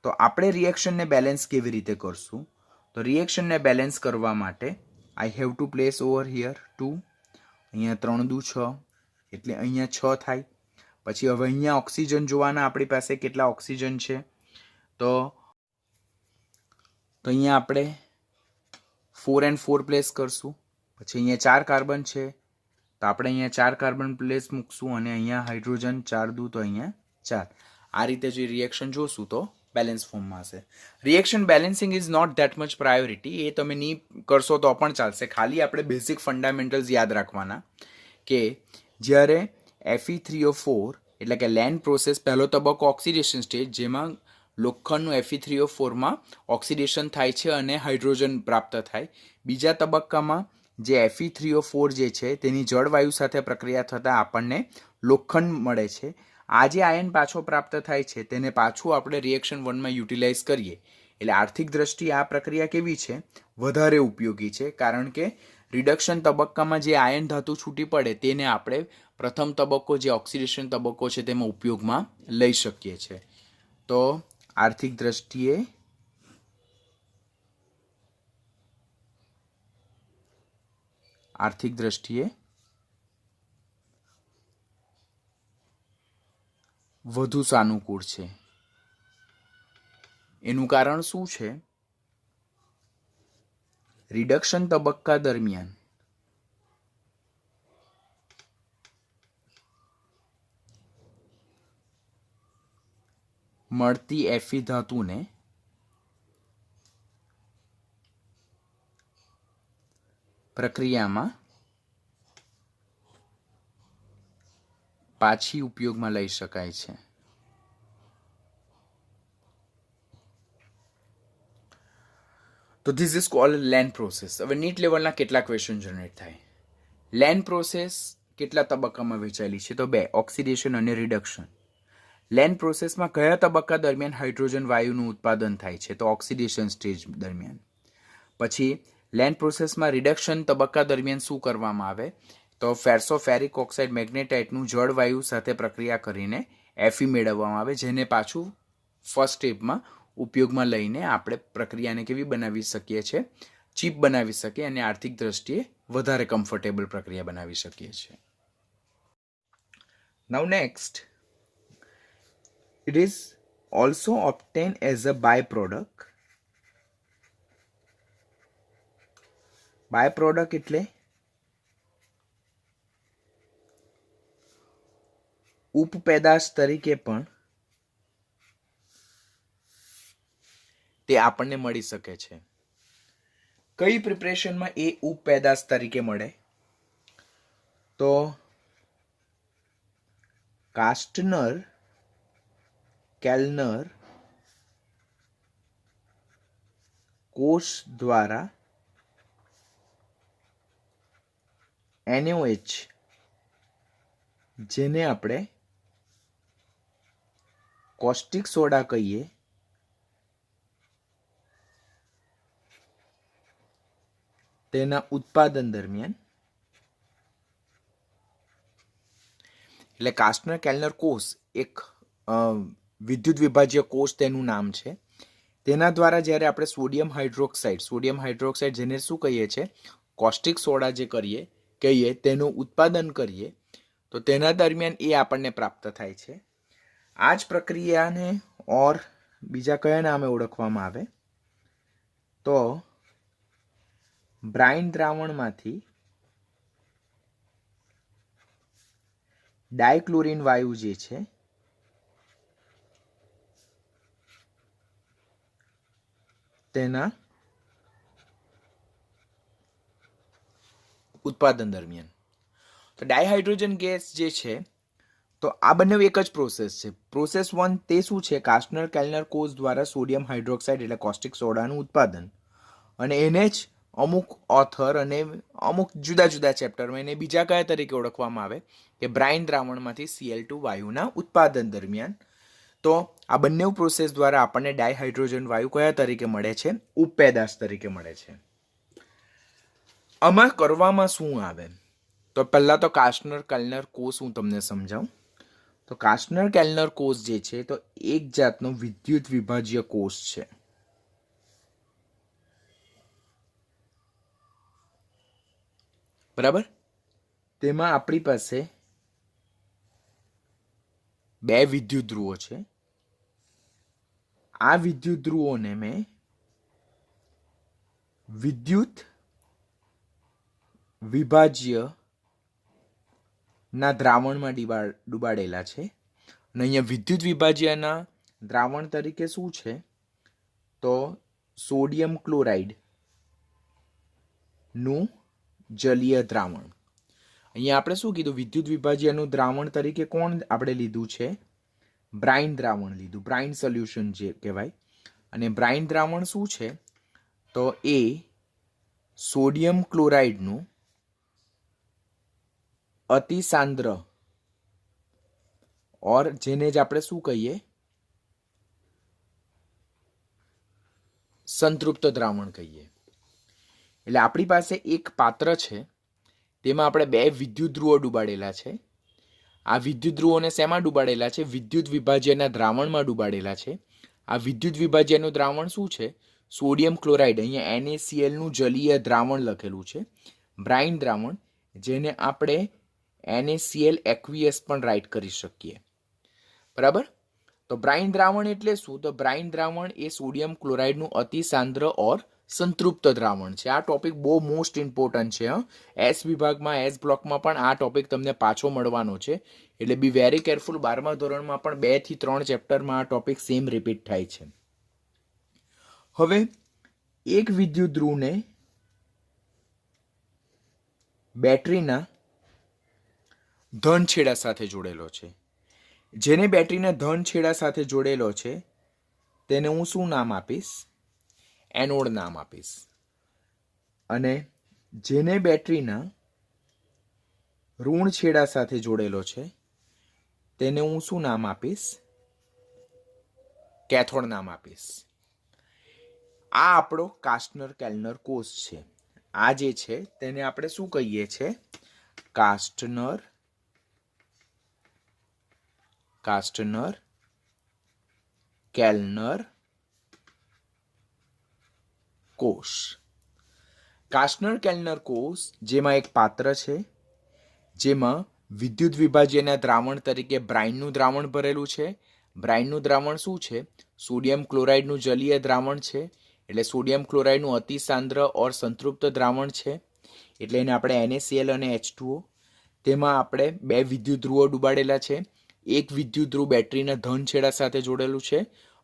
તો આપણે રિએક્શનને બેલેન્સ કેવી રીતે કરશું? તો રિએક્શનને બેલેન્સ કરવા માટે I have to place over here 2. અહીંયા 3 દુ 6 એટલે અહીંયા 6 થાય. પછી હવે અહીંયા ઓક્સિજન જોવાના આપણી પાસે કેટલા ઓક્સિજન છે. તો અહીંયા આપણે 4 and 4 પ્લેસ કરશું. પછી અહીંયા 4 કાર્બન છે તો આપણે અહીંયા 4 કાર્બન પ્લેસ મૂકશું અને અહીંયા હાઇડ્રોજન 4 દુ તો અહીંયા 4. આ રીતે જે રિએક્શન જોશું તો બેલેન્સ ફોર્મમાં હશે. Reaction balancing is not that much priority. એ તમે નહીં કરશો તો પણ ચાલશે. ખાલી આપણે બેઝિક ફંડામેન્ટલ્સ યાદ રાખવાના કે જ્યારે Fe3O4 એટલે કે લેન્ડ પ્રોસેસ, પહેલો તબક્કો ઓક્સિડેશન સ્ટેજ, જેમાં લોખંડનું Fe3O4માં ઓક્સિડેશન થાય છે અને હાઇડ્રોજન પ્રાપ્ત થાય. બીજા તબક્કામાં જે Fe3O4 જે છે તેની જળવાયુ સાથે પ્રક્રિયા થતાં આપણને લોખંડ મળે છે. આ જે આયન પાછો પ્રાપ્ત થાય છે તેને પાછું આપણે રિએક્શન 1માં યુટિલાઇઝ કરીએ. એટલે આર્થિક દ્રષ્ટિએ આ પ્રક્રિયા કેવી છે? વધારે ઉપયોગી છે. કારણ કે રિડક્શન તબક્કામાં જે આયન ધાતુ છૂટી પડે તેને આપણે પ્રથમ તબક્કો જે ઓક્સિડેશન તબક્કો છે તેમાં ઉપયોગમાં લઈ શકીએ છીએ. તો આર્થિક દ્રષ્ટિએ વધુ સાનુકૂળ છે. એનું કારણ શું છે? રિડક્શન તબક્કા દરમિયાન મળતી Fe ધાતુને પ્રક્રિયામાં પાછી ઉપયોગમાં લઈ શકાય છે. તો this is called land process. હવે નીટ લેવલના કેટલા ક્વેશ્ચન જનરેટ થાય? લેન્ડ પ્રોસેસ કેટલા તબક્કામાં વહેંચાયેલી છે? તો 2, ઓક્સિડેશન અને રિડક્શન. લેન્ડ પ્રોસેસમાં કયા તબક્કા દરમિયાન હાઇડ્રોજન વાયુનું ઉત્પાદન થાય છે? તો ઓક્સિડેશન સ્ટેજ દરમિયાન. પછી લેન્ડ પ્રોસેસમાં રિડક્શન તબક્કા દરમિયાન શું કરવામાં આવે? તો ફેરસો-ફેરિક ઓક્સાઇડ મેગ્નેટાઇટનું જળવાયુ સાથે પ્રક્રિયા કરીને Fe મેળવવામાં આવે, જેને પાછું ફર્સ્ટ સ્ટેપમાં ઉપયોગમાં લઈને આપણે પ્રક્રિયાને કેવી બનાવી શકીએ છીએ? ચીપ બનાવી શકીએ અને આર્થિક દ્રષ્ટિએ વધારે કમ્ફર્ટેબલ પ્રક્રિયા બનાવી શકીએ છીએ. નાઉ next, it is also obtained as a byproduct. Byproduct એટલે ઉપપેદાશ તરીકે પણ તે આપણને મળી શકે છે. કઈ પ્રિપરેશનમાં એ ઉપપેદાશ તરીકે મળે? તો કાસ્ટનર કેલ્નર કોષ દ્વારા NaOH જેને આપણે કોસ્ટિક સોડા કહીએ, તેના ઉત્પાદન દરમિયાન, એટલે કાસ્ટનર કેલ્નર કોષ એક વિદ્યુત વિભાજ્ય કોષ તેનું નામ છે. તેના દ્વારા જ્યારે આપણે સોડિયમ હાઇડ્રોક્સાઇડ જેને શું કહીએ છીએ, કોસ્ટિક સોડા જે કહીએ તેનું ઉત્પાદન કરીએ તો તેના દરમિયાન એ આપણને પ્રાપ્ત થાય છે. આ જ પ્રક્રિયાને બીજા કયા નામે ઓળખવામાં આવે તો બ્રાઇન દ્રાવણમાંથી ડાયક્લોરિન વાયુ જે છે તેના ઉત્પાદન દરમિયાન. તો ડાયહાઇડ્રોજન ગેસ જે છે તો આ બંને એક જ પ્રોસેસ છે. પ્રોસેસ 1 તે શું છે, કાસ્ટનર કેલ્નર કોષ દ્વારા સોડિયમ હાઇડ્રોક્સાઇડ એટલે કોસ્ટિક સોડાનું ઉત્પાદન, અને એને જ અમુક ઓથર અને અમુક જુદા જુદા ચેપ્ટરમાં એને બીજા કયા તરીકે ઓળખવામાં આવે કે બ્રાઇન દ્રાવણમાંથી Cl2 વાયુના ઉત્પાદન દરમિયાન. તો આ બંને પ્રોસેસ દ્વારા આપણને ડાયહાઇડ્રોજન વાયુ કયા તરીકે મળે છે, ઉપપેદાશ તરીકે મળે છે. આમાં કરવામાં શું આવે તો પહેલા તો કાસ્ટનર કેલ્નર કોષ હું તમને સમજાવું. તો કાસ્ટનર કેલ્નર કોષ જે છે તો એક જાતનો વિદ્યુત વિભાજ્ય કોષ છે. બરાબર. તેમાં આપણી પાસે બે વિદ્યુત ધ્રુવો છે. આ વિદ્યુત ધ્રુવોને મેં વિદ્યુત વિભાજ્ય ના દ્રાવણમાં ડુબાડેલા છે. અને અહીંયા વિદ્યુત વિભાજ્યના દ્રાવણ તરીકે શું છે તો સોડિયમ ક્લોરાઇડ નું જલીય દ્રાવણ. અહીંયા આપણે શું કીધું, વિદ્યુત વિભાજ્યનું દ્રાવણ તરીકે કોણ આપણે લીધું છે, બ્રાઇન દ્રાવણ લીધું, બ્રાઇન સોલ્યુશન જે કહેવાય. અને બ્રાઇન દ્રાવણ શું છે તો એ સોડિયમ ક્લોરાઇડનું અતિ સાંદ્ર જેને જ આપણે શું કહીએ, સંતૃપ્ત દ્રાવણ કહીએ. એટલે આપણી પાસે એક પાત્ર છે, તેમાં આપણે બે વિદ્યુત ધ્રુવો ડુબાડેલા છે. આ વિદ્યુત ધ્રુવોને શેમાં ડુબાડેલા છે, વિદ્યુત વિભાજ્યના દ્રાવણમાં ડુબાડેલા છે. આ વિદ્યુત વિભાજ્યનું દ્રાવણ શું છે, સોડિયમ ક્લોરાઇડ, અહીંયા NaCl નું જલીય દ્રાવણ લખેલું છે, બ્રાઇન દ્રાવણ, જેને આપણે NaCl એક્વિયસ પણ રાઇટ કરી શકીએ. બરાબર. તો બ્રાઇન દ્રાવણ એટલે શું, તો બ્રાઇન દ્રાવણ એ સોડિયમ ક્લોરાઇડનું અતિ સાંદ્ર સંતૃપ્ત દ્રાવણ છે. આ ટોપિક બહુ મોસ્ટ ઇમ્પોર્ટન્ટ છે. એસ વિભાગમાં, એસ બ્લોકમાં પણ આ ટોપિક તમને પાછો મળવાનો છે, એટલે બી વેરી કેરફુલ. 12મા ધોરણમાં પણ 2 થી 3 ચેપ્ટરમાં આ ટોપિક સેમ રિપીટ થાય છે. હવે એક વિદ્યુત ધ્રુવને બેટરીના ધન છેડા સાથે જોડેલો છે. જેને બેટરીના ધન છેડા સાથે જોડેલો છે તેને હું શું નામ આપીશ, એનોડ નામ આપીશ. અને જેને બેટરીના ઋણ છેડા સાથે જોડેલો છે તેને હું શું નામ આપીશ, કેથોડ નામ આપીશ. આ આપણો કાસ્ટનર કેલ્નર કોષ છે. આ જે છે તેને આપણે શું કહીએ છીએ, કાસ્ટનર કેલ્નર કોષ. કાસ્ટનર કેલ્નર કોષ જેમાં એક પાત્ર છે, જેમાં વિદ્યુત વિભાજ્યના દ્રાવણ તરીકે બ્રાઇનનું દ્રાવણ ભરેલું છે. બ્રાઇનનું દ્રાવણ શું છે, સોડિયમ ક્લોરાઇડનું જલીય દ્રાવણ છે, એટલે સોડિયમ ક્લોરાઇડનું અતિ સાંદ્ર સંતૃપ્ત દ્રાવણ છે, એટલે એને આપણે NaCl અને H2O. તેમાં આપણે બે વિદ્યુત ધ્રુવો ડુબાડેલા છે. એક વિદ્યુત ધ્રુવ બેટરીના ધન છેડા સાથે જોડેલું છે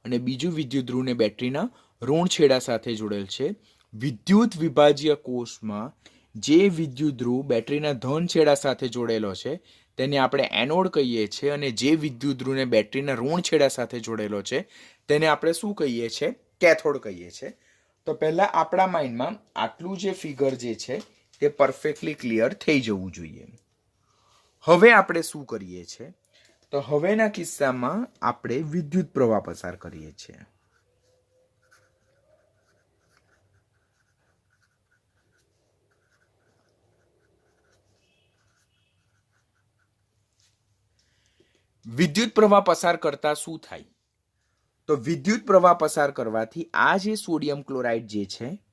અને બીજું વિદ્યુત ધ્રુવને બેટરીના ઋણ છેડા સાથે જોડેલ છે. વિદ્યુત વિભાજ્ય કોષમાં જે વિદ્યુત ધ્રુવ બેટરીના ધન છેડા સાથે જોડેલો છે તેને આપણે એનોડ કહીએ છીએ, અને જે વિદ્યુત ધ્રુવને બેટરીના ઋણ છેડા સાથે જોડેલો છે તેને આપણે શું કહીએ છીએ, કેથોડ કહીએ છીએ. તો પહેલા આપણા માઇન્ડમાં આટલું જે ફિગર જે છે તે પરફેક્ટલી ક્લિયર થઈ જવું જોઈએ. હવે આપણે શું કરીએ છીએ, તો હવેના કિસ્સામાં આપણે વિદ્યુત પ્રવાહ પસાર કરીએ છીએ. વિદ્યુત પ્રવાહ પસાર કરતા શું થાય, તો વિદ્યુત પ્રવાહ પસાર કરવાથી આ જે સોડિયમ ક્લોરાઇડ જે છે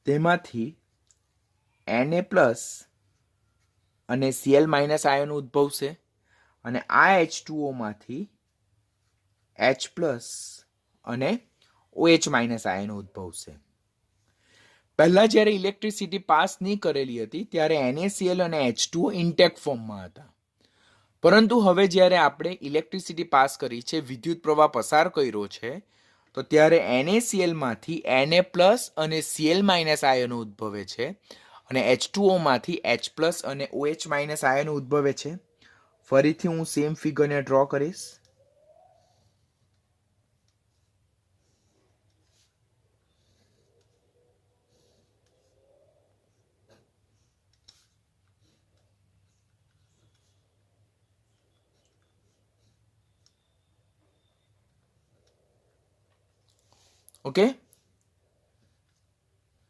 તેમાંથી Na+ અને Cl- આયન ઉદ્ભવશે અને આ H2O માંથી H+ અને OH- આયન ઉદ્ભવશે. પહેલા જ્યારે ઇલેક્ટ્રિસિટી પાસ નહીં કરેલી હતી ત્યારે NaCl અને H2O ઇન્ટેક્ટ ફોર્મમાં હતા, પરંતુ હવે જ્યારે આપણે ઇલેક્ટ્રિસિટી પાસ કરી છે, વિદ્યુત પ્રવાહ પસાર કર્યો છે, તો ત્યારે NaCl માંથી Na+ અને Cl- આયનો ઉદ્ભવે છે અને H2O માંથી H+ અને OH- આયનો ઉદ્ભવે છે. ફરીથી હું સેમ ફિગરને ડ્રો કરીશ. ઓકે,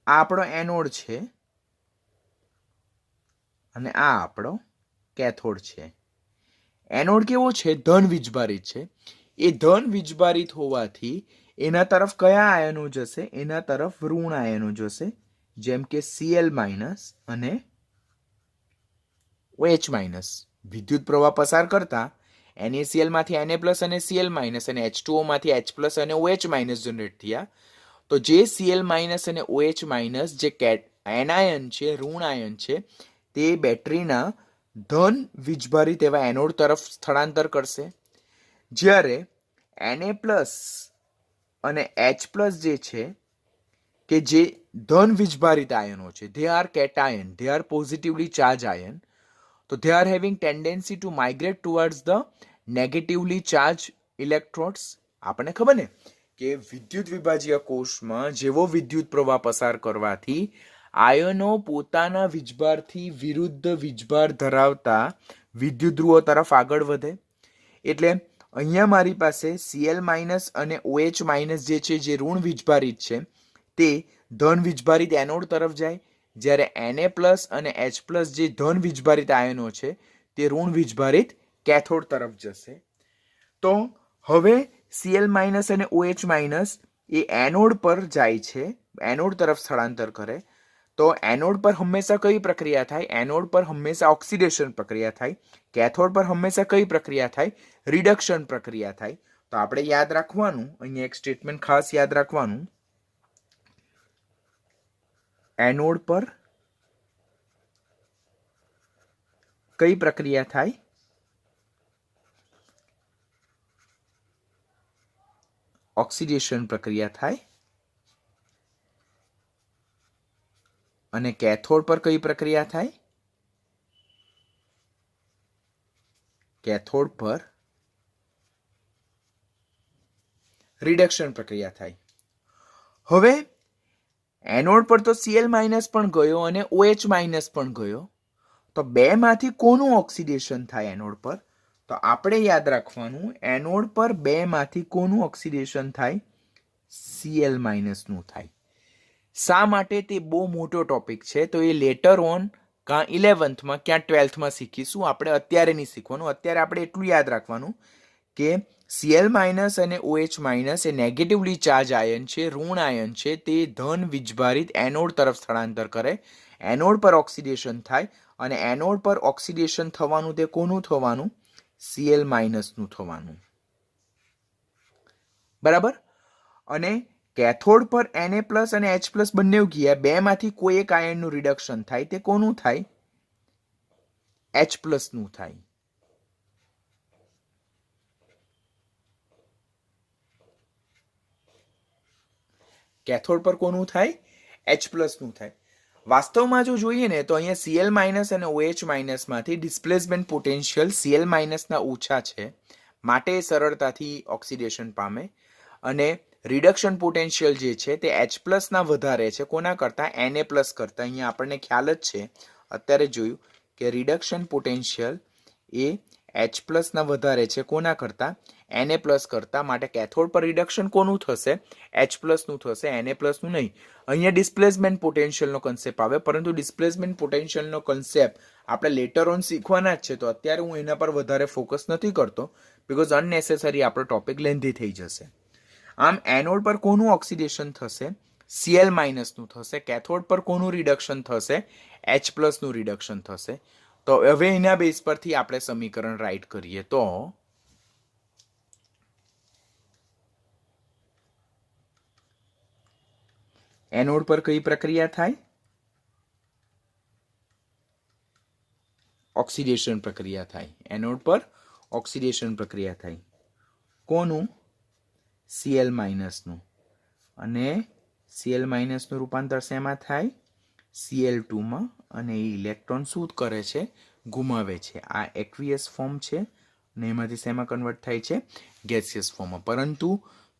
આ આપણો એનોડ છે અને આ આપણો કેથોડ છે. એનોડ કેવો છે, ધન વીજભારિત છે. એ ધન વીજભારિત હોવાથી એના તરફ કયા આયનો જશે, એના તરફ ઋણ આયનો જશે, જેમ કે Cl- અને OH-. વિદ્યુત પ્રવાહ પસાર કરતા NaCl માંથી Na+ અને Cl- અને H2O માંથી H+ અને OH- જનરેટ થયા. તો જે Cl- અને OH- જે એનાયન છે, ઋણ આયન છે, તે બેટરીના ધન વીજભારિત એવા એનોડ તરફ સ્થળાંતર કરશે. જ્યારે Na+ અને H+ જે છે કે જે ધન વીજભારિત આયનો છે, they are cation, they are positively charged ion, so they are having tendency to migrate towards the negatively charged electrodes. આપણને ખબર ને કે વિદ્યુત વિભાજીય કોષમાં જેવો વિદ્યુત પ્રવાહ પસાર કરવાથી આયનો પોતાના વીજભારથી વિરુદ્ધ વીજભાર ધરાવતા વિદ્યુત ધ્રુવો તરફ આગળ વધે. એટલે અહીંયા મારી પાસે Cl- અને OH- જે છે, જે ઋણ વીજભારિત છે, તે ધન વીજભારિત એનોડ તરફ જાય, જ્યારે Na+ અને H+ જે ધન વીજભારિત આયનો છે, તે ઋણ વીજભારિત કેથોડ તરફ જશે. તો હવે Cl- અને OH- એ એનોડ પર જાય છે, એનોડ તરફ સ્થળાંતર કરે. તો એનોડ પર હંમેશા કઈ પ્રક્રિયા થાય, એનોડ પર હંમેશા ઓક્સિડેશન પ્રક્રિયા થાય. કેથોડ પર હંમેશા કઈ પ્રક્રિયા થાય, રિડક્શન પ્રક્રિયા થાય. તો આપણે યાદ રાખવાનું, અહીંયા એક સ્ટેટમેન્ટ ખાસ યાદ રાખવાનું, એનોડ પર કઈ પ્રક્રિયા થાય, ઓક્સિડેશન પ્રક્રિયા થાય. અને કેથોડ પર કઈ પ્રક્રિયા થાય, કેથોડ પર રિડક્શન પ્રક્રિયા થાય. હવે એનોડ પર તો Cl- પણ ગયો અને OH- પણ ગયો. તો બે માંથી કોનું ઓક્સિડેશન થાય એનોડ પર, તો આપણે યાદ રાખવાનું, એનોડ પર બે માંથી કોનું ઓક્સિડેશન થાય, Cl- નું થાય. શા માટે, તે બહુ મોટો ટોપિક છે, તો એ લેટર ઓન કાં 11th ક્યાં 12th શીખીશું, આપણે અત્યારે નહીં શીખવાનું. અત્યારે આપણે એટલું યાદ રાખવાનું કે Cl- અને OH- એ નેગેટિવલી ચાર્જ આયન છે, ઋણ આયન છે, તે ધન વીજભારિત એનોડ તરફ સ્થળાંતર કરે, એનોડ પર ઓક્સિડેશન થાય અને એનોડ પર ઓક્સિડેશન થવાનું તે કોનું થવાનું, Cl- નું થવાનું. બરાબર. અને કેથોડ પર Na+ અને H+ બંને ગયા, બે માંથી કોઈ એક આયનનું રિડક્શન થાય, તે કોનું થાય, H+ નું થાય. કેથોડ પર કોનું થાય, H+ નું થાય. વાસ્તવમાં જો જોઈએ ને તો અહીંયા Cl- અને OH- માંથી ડિસ્પ્લેસમેન્ટ પોટેન્શિયલ Cl- ના ઓછા છે, માટે સરળતાથી ઓક્સિડેશન પામે. અને રિડક્શન પોટેન્શિયલ જે છે તે H+ ના વધારે છે, કોના કરતા, Na+ કરતા. અહીંયા આપણને ખ્યાલ જ છે, અત્યારે જોયું કે રિડક્શન પોટેન્શિયલ એ એચ પ્લસના વધારે છે કોના કરતાં? Na પ્લસ કરતાં. માટે કેથોડ પર રિડક્શન કોનું થશે? એચ પ્લસનું થશે, Na પ્લસનું નહીં. અહીંયા ડિસ્પ્લેસમેન્ટ પોટેન્શિયલનો કન્સેપ્ટ આવે, પરંતુ ડિસ્પ્લેસમેન્ટ પોટેન્શિયલનો કન્સેપ્ટ આપણે લેટર ઓન શીખવાના જ છે, તો અત્યારે હું એના પર વધારે ફોકસ નથી કરતો, બિકોઝ અનનેસેસરી આપણો ટોપિક લેન્ધી થઈ જશે. આમ એનોડ પર કોનું ઓક્સિડેશન થશે? Cl માઇનસનું થશે. કેથોડ પર કોનું રિડક્શન થશે? H પ્લસનું રિડક્શન થશે. તો હવે એના બેઝ પરથી આપણે સમીકરણ રાઈટ કરીએ તો એનોડ પર કઈ પ્રક્રિયા થાય? ઓક્સિડેશન પ્રક્રિયા થાય. એનોડ પર ઓક્સિડેશન પ્રક્રિયા થાય. કોનું? Cl માઇનસનું. અને Cl માઇનસનું રૂપાંતર શેમાં થાય? Cl2 માં. અને એ ઇલેક્ટ્રોન શું કરે છે? ગુમાવે છે. આ એક્વિયસ ફોર્મ છે અને એમાંથી શેમાં કન્વર્ટ થાય છે? ગેસિયસ ફોર્મમાં. પરંતુ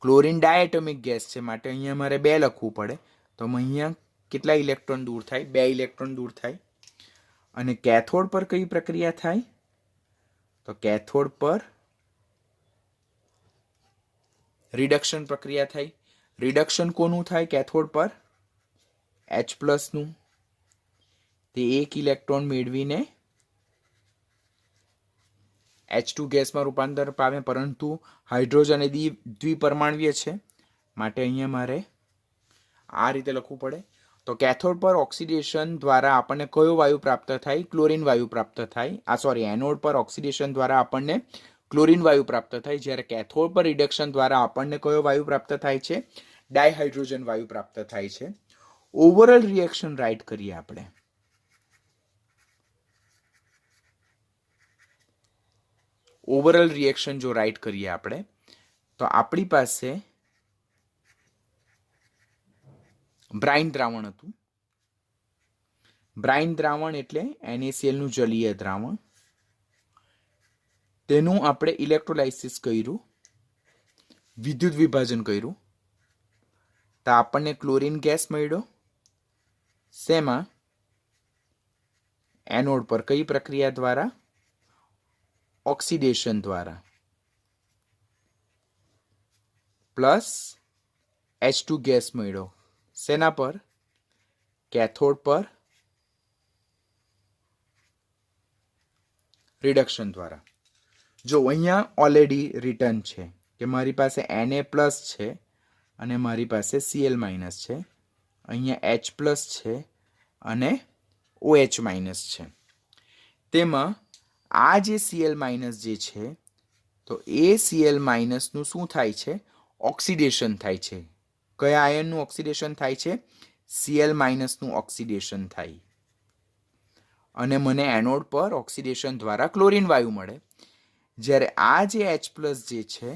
ક્લોરીન ડાયએટોમિક ગેસ છે, માટે અહીંયા મારે 2 લખવું પડે. તો અહીંયા કેટલા ઇલેક્ટ્રોન દૂર થાય? 2 ઇલેક્ટ્રોન દૂર થાય. અને કેથોડ પર કઈ પ્રક્રિયા થાય? તો કેથોડ પર રિડક્શન પ્રક્રિયા થાય. રિડક્શન કોનું થાય કેથોડ પર? H પ્લસનું. તે 1 ઇલેક્ટ્રોન મેળવીને H2 ગેસમાં રૂપાંતર પામે, પરંતુ હાઇડ્રોજન એ દ્વિપરમાણવીય છે, માટે અહીંયા મારે આ રીતે લખવું પડે. તો કેથોડ પર ઓક્સિડેશન દ્વારા આપણને કયો વાયુ પ્રાપ્ત થાય? ક્લોરીન વાયુ પ્રાપ્ત થાય. એનોડ પર ઓક્સિડેશન દ્વારા આપણને ક્લોરીન વાયુ પ્રાપ્ત થાય, જ્યારે કેથોડ પર રિડક્શન દ્વારા આપણને કયો વાયુ પ્રાપ્ત થાય છે? ડાયહાઇડ્રોજન વાયુ પ્રાપ્ત થાય છે. ઓવરઓલ રિએક્શન રાઈટ કરીએ આપણે. ઓવરઓલ રિએક્શન જો રાઈટ કરીએ આપણે, તો આપણી પાસે બ્રાઇન દ્રાવણ હતું. બ્રાઇન દ્રાવણ એટલે NaCl નું જલીય દ્રાવણ. તેનું આપણે ઇલેક્ટ્રોલાઇસિસ કર્યું, વિદ્યુત વિભાજન કર્યું, તો આપણને ક્લોરીન ગેસ મળ્યો. શેમાં? એનોડ પર. કઈ પ્રક્રિયા દ્વારા? ઓક્સિડેશન દ્વારા. પ્લસ H2 ગેસ મળ્યો. શેના પર? કેથોડ પર રિડક્શન દ્વારા. જો અહીંયા ઓલરેડી રિટર્ન છે કે મારી પાસે Na પ્લસ છે અને મારી પાસે Cl માઇનસ છે. અહીંયા H પ્લસ છે અને OH માઇનસ છે. તેમાં આ જે Cl માઇનસ જે છે, તો એ Cl માઇનસનું શું થાય છે? ઓક્સિડેશન થાય છે. કયા આયનનું ઓક્સિડેશન થાય છે? Cl માઇનસનું ઓક્સિડેશન થાય. અને મને એનોડ પર ઓક્સિડેશન દ્વારા ક્લોરીન વાયુ મળે. જ્યારે આ જે H પ્લસ જે છે,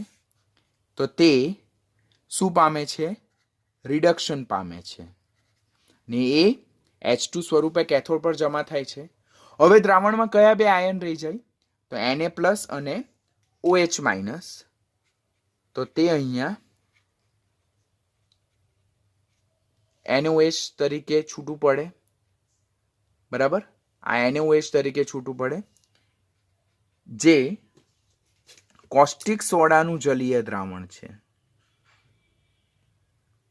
તો તે શું પામે છે? રિડક્શન પામે છે. ને એ H2 સ્વરૂપે કેથોડ પર જમા થાય છે. હવે દ્રાવણમાં કયા 2 આયન રહી જાય? તો Na પ્લસ અને OH માઇનસ. તો તે અહીંયા NaOH તરીકે છૂટું પડે. બરાબર? આ NaOH તરીકે છૂટું પડે, જે કોસ્ટિક સોડાનું જલીય દ્રાવણ છે.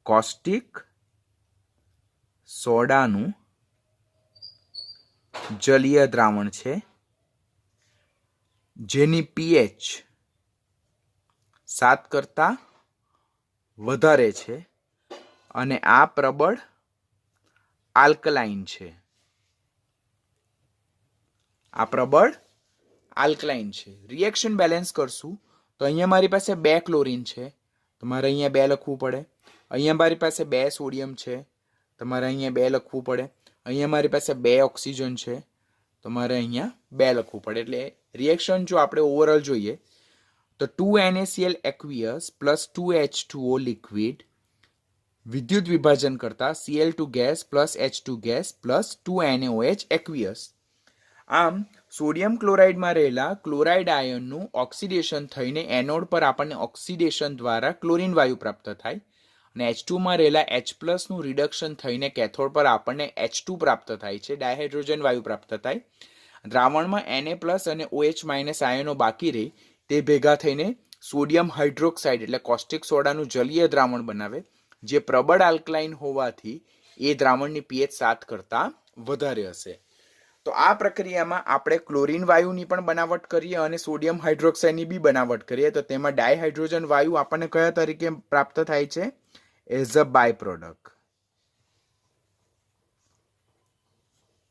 કોસ્ટિક સોડાનું જલીય દ્રાવણ છે, જેની pH 7 કરતા વધારે છે અને આ પ્રબળ આલ્કલાઇન છે. આ પ્રબળ આલ્કલાઇન છે. રિએક્શન બેલેન્સ કરશું તો અહીંયા મારી પાસે 2 ક્લોરીન છે, તો મારે અહીંયા 2 લખવું પડે. અહીંયા મારી પાસે 2 સોડિયમ છે, તો મારે અહીંયા 2 લખવું પડે. અહીંયા મારી પાસે 2 ઓક્સિજન છે, તો મારે અહીંયા 2 લખવું પડે. એટલે રિએક્શન જો આપણે ઓવરઓલ જોઈએ તો 2NaCl aqueous plus 2H2O liquid વિદ્યુત વિભાજન કરતા Cl2 gas plus H2 gas plus 2NaOH aqueous. આમ સોડિયમ ક્લોરાઇડમાં રહેલા ક્લોરાઇડ આયનનું ઓક્સિડેશન થઈને એનોડ પર આપણને ઓક્સિડેશન દ્વારા ક્લોરીન વાયુ પ્રાપ્ત થાય, અને H2 માં રહેલા H પ્લસનું રિડક્શન થઈને કેથોડ પર આપણને H2 પ્રાપ્ત થાય છે, ડાયહાઇડ્રોજન વાયુ પ્રાપ્ત થાય. દ્રાવણમાં Na+ અને OH- આયનો બાકી રહે તે ભેગા થઈને સોડિયમ હાઇડ્રોક્સાઇડ એટલે કોસ્ટિક સોડાનું જલીય દ્રાવણ બનાવે, જે પ્રબળ આલ્કલાઇન હોવાથી એ દ્રાવણની pH 7 કરતાં વધારે હશે. તો આ પ્રક્રિયામાં આપણે ક્લોરીન વાયુની પણ બનાવટ કરીએ અને સોડિયમ હાઇડ્રોક્સાઇડની બી બનાવટ કરીએ તો તેમાં ડાયહાઇડ્રોજન વાયુ આપણને કયા તરીકે પ્રાપ્ત થાય છે? As a by product.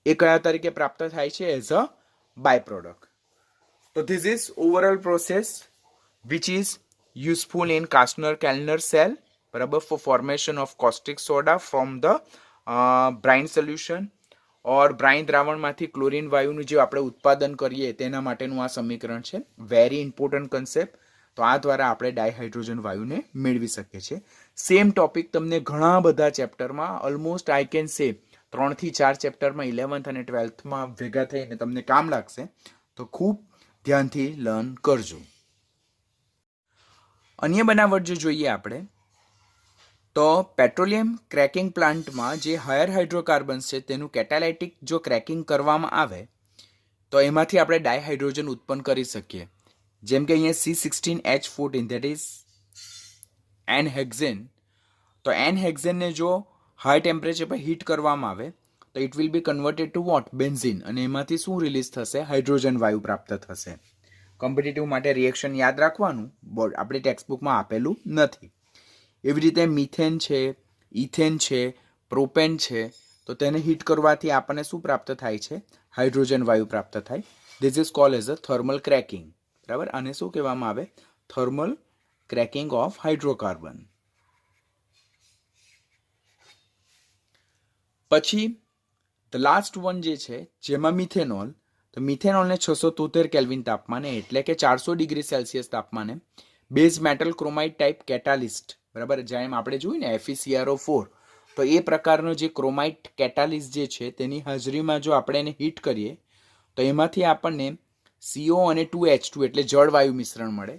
એ કયા તરીકે પ્રાપ્ત થાય છે? As a by product. તો this is overall process which is useful in Kastner-Kellner cell, બરાબર, for formation of caustic soda from the brine solution or brine દ્રાવણમાંથી ક્લોરીન વાયુનું જે આપણે ઉત્પાદન કરીએ તેના માટેનું આ સમીકરણ છે. Very important concept. તો આ દ્વારા આપણે ડાયહાઇડ્રોજન વાયુને મેળવી શકીએ છીએ. સેમ ટોપિક તમને ઘણા બધા ચેપ્ટરમાં ઓલમોસ્ટ આઈ કેન સે 3 થી 4 ચેપ્ટરમાં 11th અને 12thમાં ભેગા થઈને તમને કામ લાગશે. તો ખૂબ ધ્યાનથી લર્ન કરજો. અન્ય બનાવટ જો જોઈએ આપણે તો પેટ્રોલિયમ ક્રેકિંગ પ્લાન્ટમાં જે હાયર હાઇડ્રોકાર્બન્સ છે તેનું કેટાલાઇટિક જો ક્રેકિંગ કરવામાં આવે તો એમાંથી આપણે ડાયહાઇડ્રોજન ઉત્પન્ન કરી શકીએ. જેમ કે અહીંયા C16H14 દેટ ઇઝ એનહેક્ઝેન. તો એનહેક્ઝેનને જો હાઈ ટેમ્પરેચર પર હીટ કરવામાં આવે તો it will be converted to what? Benzene. અને એમાંથી શું રિલીઝ થશે? હાઇડ્રોજન વાયુ પ્રાપ્ત થશે. કોમ્પિટિટિવ માટે રિએક્શન યાદ રાખવાનું, આપણી ટેક્સ્ટબુકમાં આપેલું નથી. એવી રીતે મિથેન છે, ઇથેન છે, પ્રોપેન છે, તો તેને હીટ કરવાથી આપણને શું પ્રાપ્ત થાય છે? હાઇડ્રોજન વાયુ પ્રાપ્ત થાય. This is called as a thermal cracking. બરાબર, આને શું કહેવામાં આવે? Thermal cracking of hydrocarbon. પછી ધ લાસ્ટ વન જે છે જેમાં મિથેનોલ. તો મિથેનોલને 673 કેલ્વિન તાપમાને એટલે કે 400 ડિગ્રી સેલ્સિયસ તાપમાને base metal chromide type catalyst, બરાબર, જેમ આપણે જોયું ને FeCrO4, તો એ પ્રકારનો જે ક્રોમાઇટ કેટાલિસ્ટ જે છે તેની હાજરીમાં જો આપણે એને હીટ કરીએ તો એમાંથી આપણને CO અને 2H2 એટલે જળવાયુ મિશ્રણ મળે.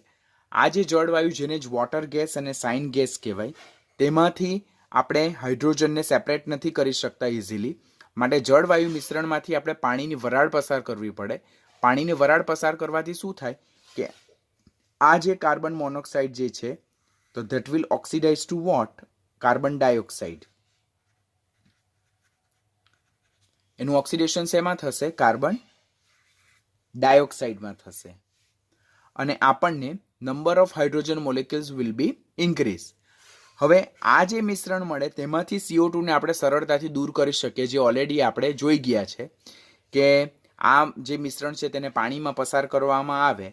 આ જે જળવાયુ જેને જ વોટર ગેસ અને સાઇન ગેસ કહેવાય, તેમાંથી આપણે હાઇડ્રોજનને સેપરેટ નથી કરી શકતા ઇઝીલી. માટે જળવાયુ મિશ્રણમાંથી આપણે પાણીની વરાળ પસાર કરવી પડે. પાણીની વરાળ પસાર કરવાથી શું થાય કે આ જે કાર્બન મોનોક્સાઇડ જે છે તો that will oxidise to what? Carbon dioxide. એનું ઓક્સિડેશન શેમાં થશે? કાર્બન ડાયોક્સાઇડમાં થશે. અને આપણને number of hydrogen molecules will be increase. હવે આ જે મિશ્રણ મળે તેમાંથી CO2 ને આપણે સરળતાથી દૂર કરી શકીએ, જે ઓલરેડી આપણે જોઈ ગયા છે કે આ જે મિશ્રણ છે તેને પાણીમાં પસાર કરવામાં આવે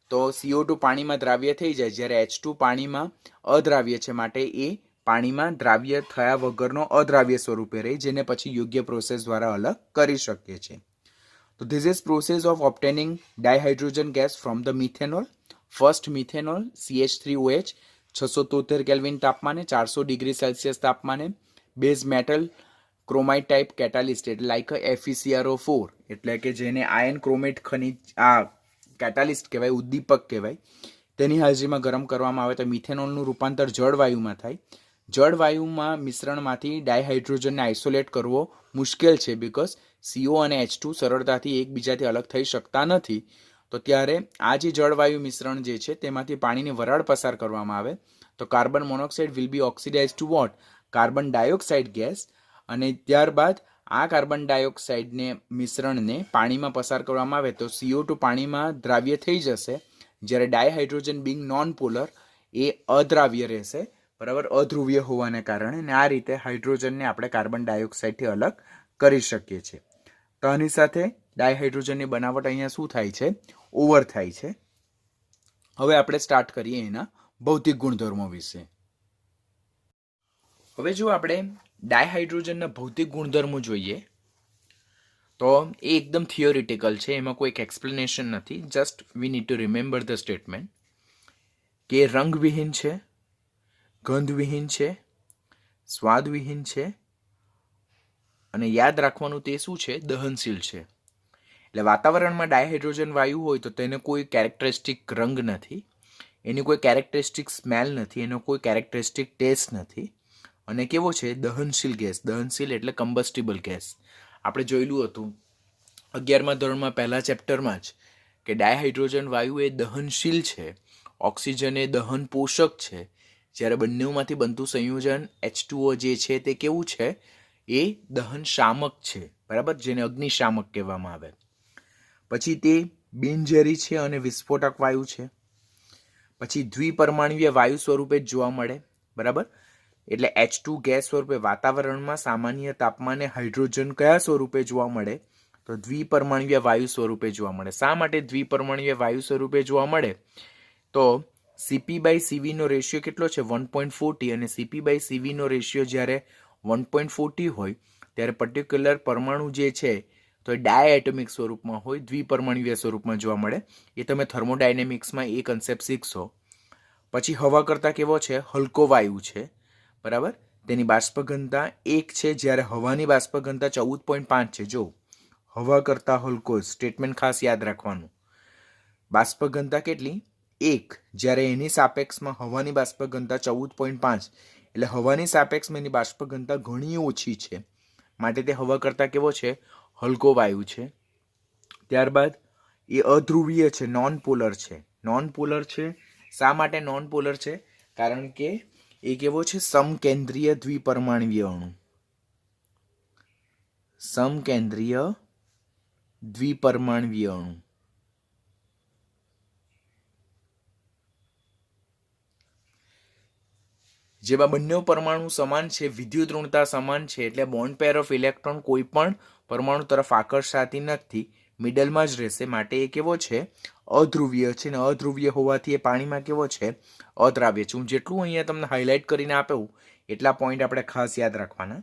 તો CO2 પાણીમાં દ્રાવ્ય થઈ જાય, જ્યારે H2 પાણીમાં અદ્રાવ્ય છે, માટે એ પાણીમાં દ્રાવ્ય થયા વગરનો અદ્રાવ્ય સ્વરૂપે રહે, જેને પછી યોગ્ય પ્રોસેસ દ્વારા અલગ કરી શકીએ છીએ. તો this is process of obtaining dihydrogen gas from the methanol. First methanol CH3OH 673 kelvin તાપમાને 400 ડિગ્રી સેલ્સિયસ તાપમાને base metal chromide type catalyst એટલે લાઈક FeCrO4 એટલે કે જેને આયન ક્રોમેટ ખનિજ આ કેટાલિસ્ટ કહેવાય, ઉદ્દીપક કહેવાય, તેની હાજરીમાં ગરમ કરવામાં આવે તો મિથેનોલનું રૂપાંતર જળવાયુમાં થાય. જળવાયુમાં મિશ્રણમાંથી ડાયહાઇડ્રોજનને આઇસોલેટ કરવો મુશ્કેલ છે બીકોઝ CO અને H2 સરળતાથી એકબીજાથી અલગ થઈ શકતા નથી. તો ત્યારે આ જે જળવાયુ મિશ્રણ જે છે તેમાંથી પાણીની વરાળ પસાર કરવામાં આવે તો carbon monoxide will be oxidise to what? Carbon dioxide gas. અને ત્યારબાદ આ કાર્બન ડાયોક્સાઇડને મિશ્રણને પાણીમાં પસાર કરવામાં આવે તો CO2 પાણીમાં દ્રાવ્ય થઈ જશે, જ્યારે ડાયહાઇડ્રોજન બિંગ નોન પોલર એ અદ્રાવ્ય રહેશે, બરાબર, અધ્રુવીય હોવાને કારણે. અને આ રીતે હાઇડ્રોજનને આપણે કાર્બન ડાયોક્સાઇડથી અલગ કરી શકીએ છીએ. તો આની સાથે ડાયહાઇડ્રોજનની બનાવટ અહીંયા શું થાય છે? ઓવર થાય છે. હવે આપણે સ્ટાર્ટ કરીએ એના ભૌતિક ગુણધર્મો વિશે. હવે જો આપણે ડાયહાઇડ્રોજનના ભૌતિક ગુણધર્મો જોઈએ તો એ એકદમ થિયોરિટિકલ છે, એમાં કોઈ એક્સપ્લેનેશન નથી. Just we need to remember the statement કે રંગવિહીન છે, ગંધવિહીન છે, સ્વાદવિહીન છે, અને યાદ રાખવાનું તે શું છે? દહનશીલ છે. એટલે વાતાવરણમાં ડાયહાઇડ્રોજન વાયુ હોય તો તેને કોઈ કેરેક્ટરિસ્ટિક રંગ નથી, એની કોઈ કેરેક્ટરિસ્ટિક સ્મેલ નથી, એનો કોઈ કેરેક્ટરિસ્ટિક ટેસ્ટ નથી. અને કેવો છે? દહનશીલ ગેસ. દહનશીલ એટલે કમ્બસ્ટિબલ ગેસ. આપણે જોયેલું હતું 11મા ધોરણમાં પહેલા ચેપ્ટરમાં જ કે ડાયહાઇડ્રોજન વાયુ એ દહનશીલ છે, ઓક્સિજન એ દહન પોષક છે, જ્યારે બંનેમાંથી બનતું સંયોજન H2O જે છે તે કેવું છે, એ દહન શામક છે, બરાબર, જેને અગ્નિશામક કહેવામાં આવે. પછી તે બિનઝેરી છે અને વિસ્ફોટક વાયુ છે. પછી દ્વિપરમાણુય વાયુ સ્વરૂપે જ જોવા મળે, બરાબર. એટલે H2 ગેસ સ્વરૂપે વાતાવરણમાં સામાન્ય તાપમાને હાઇડ્રોજન કયા સ્વરૂપે જોવા મળે, તો દ્વિપરમાણુય વાયુ સ્વરૂપે જોવા મળે. શા માટે દ્વિપરમાણુય વાયુ સ્વરૂપે જોવા મળે, તો CP/CV નો રેશિયો કેટલો છે, 1.40, અને CP/CV નો રેશિયો જ્યારે 1.40 હોય ત્યારે પર્ટિક્યુલર પરમાણુ જે છે તો એ ડાયએટોમિક સ્વરૂપમાં હોય, દ્વિપરમાણુય સ્વરૂપમાં જોવા મળે. એ તમે થર્મોડાયનેમિક્સમાં એ કન્સેપ્ટ શીખશો. પછી હવા કરતાં કેવો છે, હલકો વાયુ છે, બરાબર. તેની બાષ્પઘનતા 1 છે, જ્યારે હવાની બાષ્પઘનતા 14.5 છે. જો હવા કરતાં હલકો, સ્ટેટમેન્ટ ખાસ યાદ રાખવાનું. બાષ્પઘનતા કેટલી, 1, જ્યારે એની સાપેક્ષમાં હવાની બાષ્પઘનતા 14.5, એટલે હવાની સાપેક્ષમાં એની બાષ્પઘનતા ઘણી ઓછી છે, માટે તે હવા કરતાં કેવો છે, હલકો વાયુ છે. ત્યારબાદ એ અધ્રુવીય છે, નોન પોલર છે. નોન પોલર છે, શા માટે નોન પોલર છે, કારણ કે એ કેવો છે, સમકેન્દ્રીય દ્વિપરમાણુય અણુ. સમકેન્દ્રીય દ્વિપરમાણુય અણુ. જેમાં બંને પરમાણુ સમાન છે, વિદ્યુત ઋણતા સમાન છે, એટલે બોન્ડ પેર ઓફ ઇલેક્ટ્રોન કોઈ પણ પરમાણુ તરફ આકર્ષાતી નથી, મિડલમાં જ રહેશે, માટે એ કેવો છે, અધ્રુવીય છે. ને અધ્રુવીય હોવાથી એ પાણીમાં કેવો છે, અદ્રાવ્ય છે. હું જેટલું અહીંયા તમને હાઇલાઇટ કરીને આપ્યું એટલા પોઈન્ટ આપણે ખાસ યાદ રાખવાના.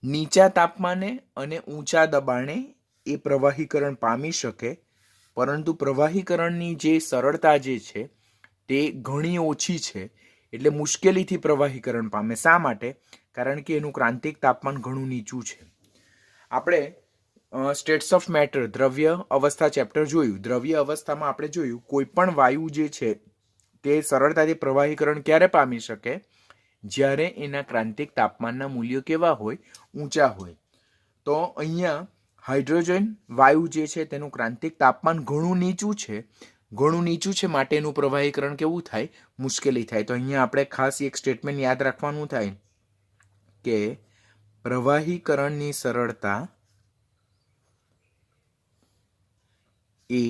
નીચા તાપમાને અને ઊંચા દબાણે એ પ્રવાહીકરણ પામી શકે, પરંતુ પ્રવાહીકરણની જે સરળતા જે છે તે ઘણી ઓછી છે, એટલે મુશ્કેલીથી પ્રવાહીકરણ પામે. શા માટે, કારણ કે એનું ક્રાંતિક તાપમાન ઘણું નીચું છે. આપણે સ્ટેટ્સ ઓફ મેટર, દ્રવ્ય અવસ્થા ચેપ્ટર જોયું. દ્રવ્ય અવસ્થામાં આપણે જોયું કોઈ પણ વાયુ જે છે તે સરળતાથી પ્રવાહીકરણ ક્યારે પામી શકે, જ્યારે એના ક્રાંતિક તાપમાનના મૂલ્યો કેવા હોય, ઊંચા હોય. તો અહીંયા હાઇડ્રોજન વાયુ જે છે તેનું ક્રાંતિક તાપમાન ઘણું નીચું છે, માટે એનું પ્રવાહીકરણ કેવું થાય, મુશ્કેલી થાય. તો અહીંયા આપણે ખાસ એક સ્ટેટમેન્ટ યાદ રાખવાનું થાય કે પ્રવાહીકરણની સરળતા એ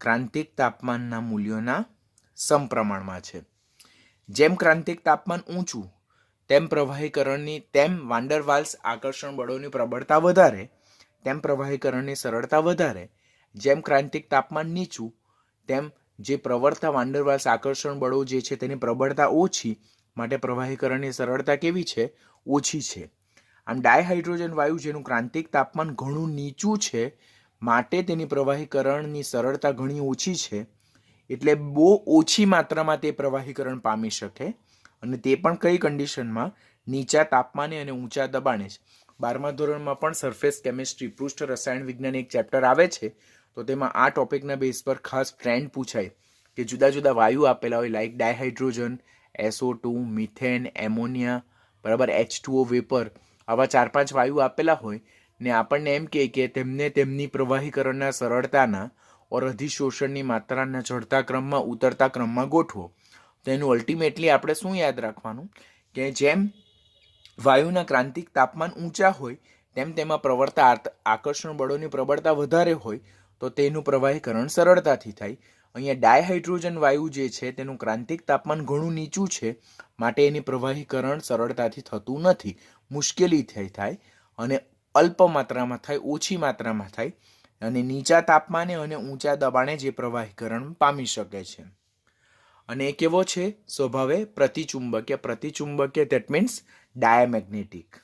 ક્રાંતિક તાપમાનના મૂલ્યોના સમપ્રમાણમાં છે. જેમ ક્રાંતિક તાપમાન ઊંચું તેમ પ્રવાહીકરણની, તેમ વાન ડર વાલ્સ આકર્ષણ બળોની પ્રબળતા વધારે, તેમ પ્રવાહીકરણની સરળતા વધારે. જેમ ક્રાંતિક તાપમાન નીચું તેમ જે પ્રવર્તા વાન ડર વાલ્સ આકર્ષણ બળો જે છે તેની પ્રબળતા ઓછી, માટે પ્રવાહીકરણની સરળતા કેવી છે, ઓછી છે. આમ ડાયહાઇડ્રોજન વાયુ જેનું ક્રાંતિક તાપમાન ઘણું નીચું છે, માટે તેની પ્રવાહીકરણની સરળતા ઘણી ઓછી છે, એટલે બહુ ઓછી માત્રામાં તે પ્રવાહીકરણ પામી શકે, અને તે પણ કઈ કન્ડિશનમાં, નીચા તાપમાને અને ઊંચા દબાણે જ. 12મા ધોરણમાં પણ સરફેસ કેમિસ્ટ્રી, પૃષ્ઠ રસાયણ વિજ્ઞાન એક ચેપ્ટર આવે છે, તો તેમાં આ ટોપિકના બેઝ પર ખાસ ટ્રેન્ડ પૂછાય કે જુદા જુદા વાયુ આપેલા હોય, like dihydrogen, SO2, methane, ammonia, બરાબર, H2O વેપર, આવા 4-5 વાયુ આપેલા હોય ને આપણને એમ કે તેમને તેમની પ્રવાહીકરણના સરળતાના ઓર અધિશોષણની માત્રાના ચડતા ક્રમમાં, ઉતરતા ક્રમમાં ગોઠવો. તો એનું અલ્ટિમેટલી આપણે શું યાદ રાખવાનું કે જેમ વાયુના ક્રાંતિક તાપમાન ઊંચા હોય તેમ તેમાં પ્રવર્તા આકર્ષણ બળોની પ્રબળતા વધારે હોય, તો તેનું પ્રવાહીકરણ સરળતાથી થાય. અહીંયા ડાયહાઇડ્રોજન વાયુ જે છે તેનું ક્રાંતિક તાપમાન ઘણું નીચું છે, માટે એની પ્રવાહીકરણ સરળતાથી થતું નથી, મુશ્કેલી થાય, અને અલ્પ માત્રામાં થાય, ઓછી માત્રામાં થાય, અને નીચા તાપમાને અને ઊંચા દબાણે જે પ્રવાહીકરણ પામી શકે છે. અને એ કેવો છે, સ્વભાવે પ્રતિચુંબકીય, ધેટ મીન્સ ડાયામેગ્નેટિક.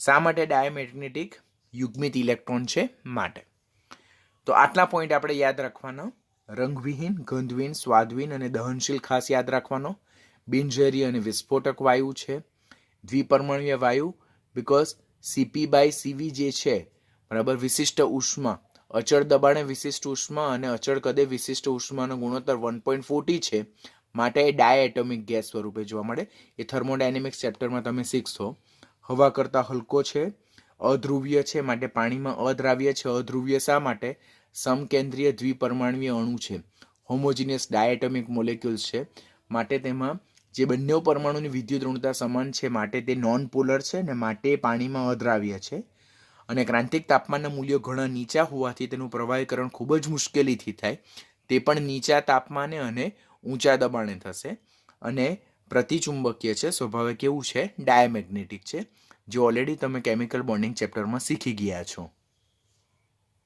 શા માટે ડાયામેગ્નેટિક, યુગ્મિત ઇલેક્ટ્રોન છે માટે. તો આટલા પોઈન્ટ આપણે યાદ રાખવાના. રંગવિહીન, ગંધવિહીન, સ્વાદવિહીન અને દહનશીલ ખાસ યાદ રાખવાનો. બિનઝેરી અને વિસ્ફોટક વાયુ છે. દ્વિપરમાણુય વાયુ, બીકોઝ CP/CV જે છે, બરાબર, વિશિષ્ટ ઉષ્મા, અચળ દબાણે વિશિષ્ટ ઉષ્મા અને અચળ કદે વિશિષ્ટ ઉષ્માનો ગુણોત્તર 1.40 છે, માટે ડાયએટોમિક ગેસ સ્વરૂપે જોવા મળે. એ થર્મોડાયનેમિક્સ ચેપ્ટરમાં તમે શીખશો. હવા કરતાં હલકો છે, અધ્રુવીય છે માટે પાણીમાં અદ્રાવ્ય છે. અધ્રુવીય શા માટે? સમકેન્દ્રીય દ્વિપરમાણુય અણુ છે, હોમોજીનિયસ ડાયએટમિક મોલેક્યુલ્સ છે, માટે તેમાં જે બંને પરમાણુની વિદ્યુત ઋણતા સમાન છે માટે તે નોન પોલર છે ને માટે પાણીમાં અદ્રાવ્ય છે. અને ક્રાંતિક તાપમાનના મૂલ્યો ઘણા નીચા હોવાથી તેનું પ્રવાહીકરણ ખૂબ જ મુશ્કેલીથી થાય. તે પણ નીચા તાપમાને અને ઊંચા દબાણે થશે. અને પ્રતિચુંબકીય છે, સ્વભાવે કેવું છે? ડાયમેગ્નેટિક છે, જે ઓલરેડી તમે કેમિકલ બોન્ડિંગ ચેપ્ટરમાં શીખી ગયા છો.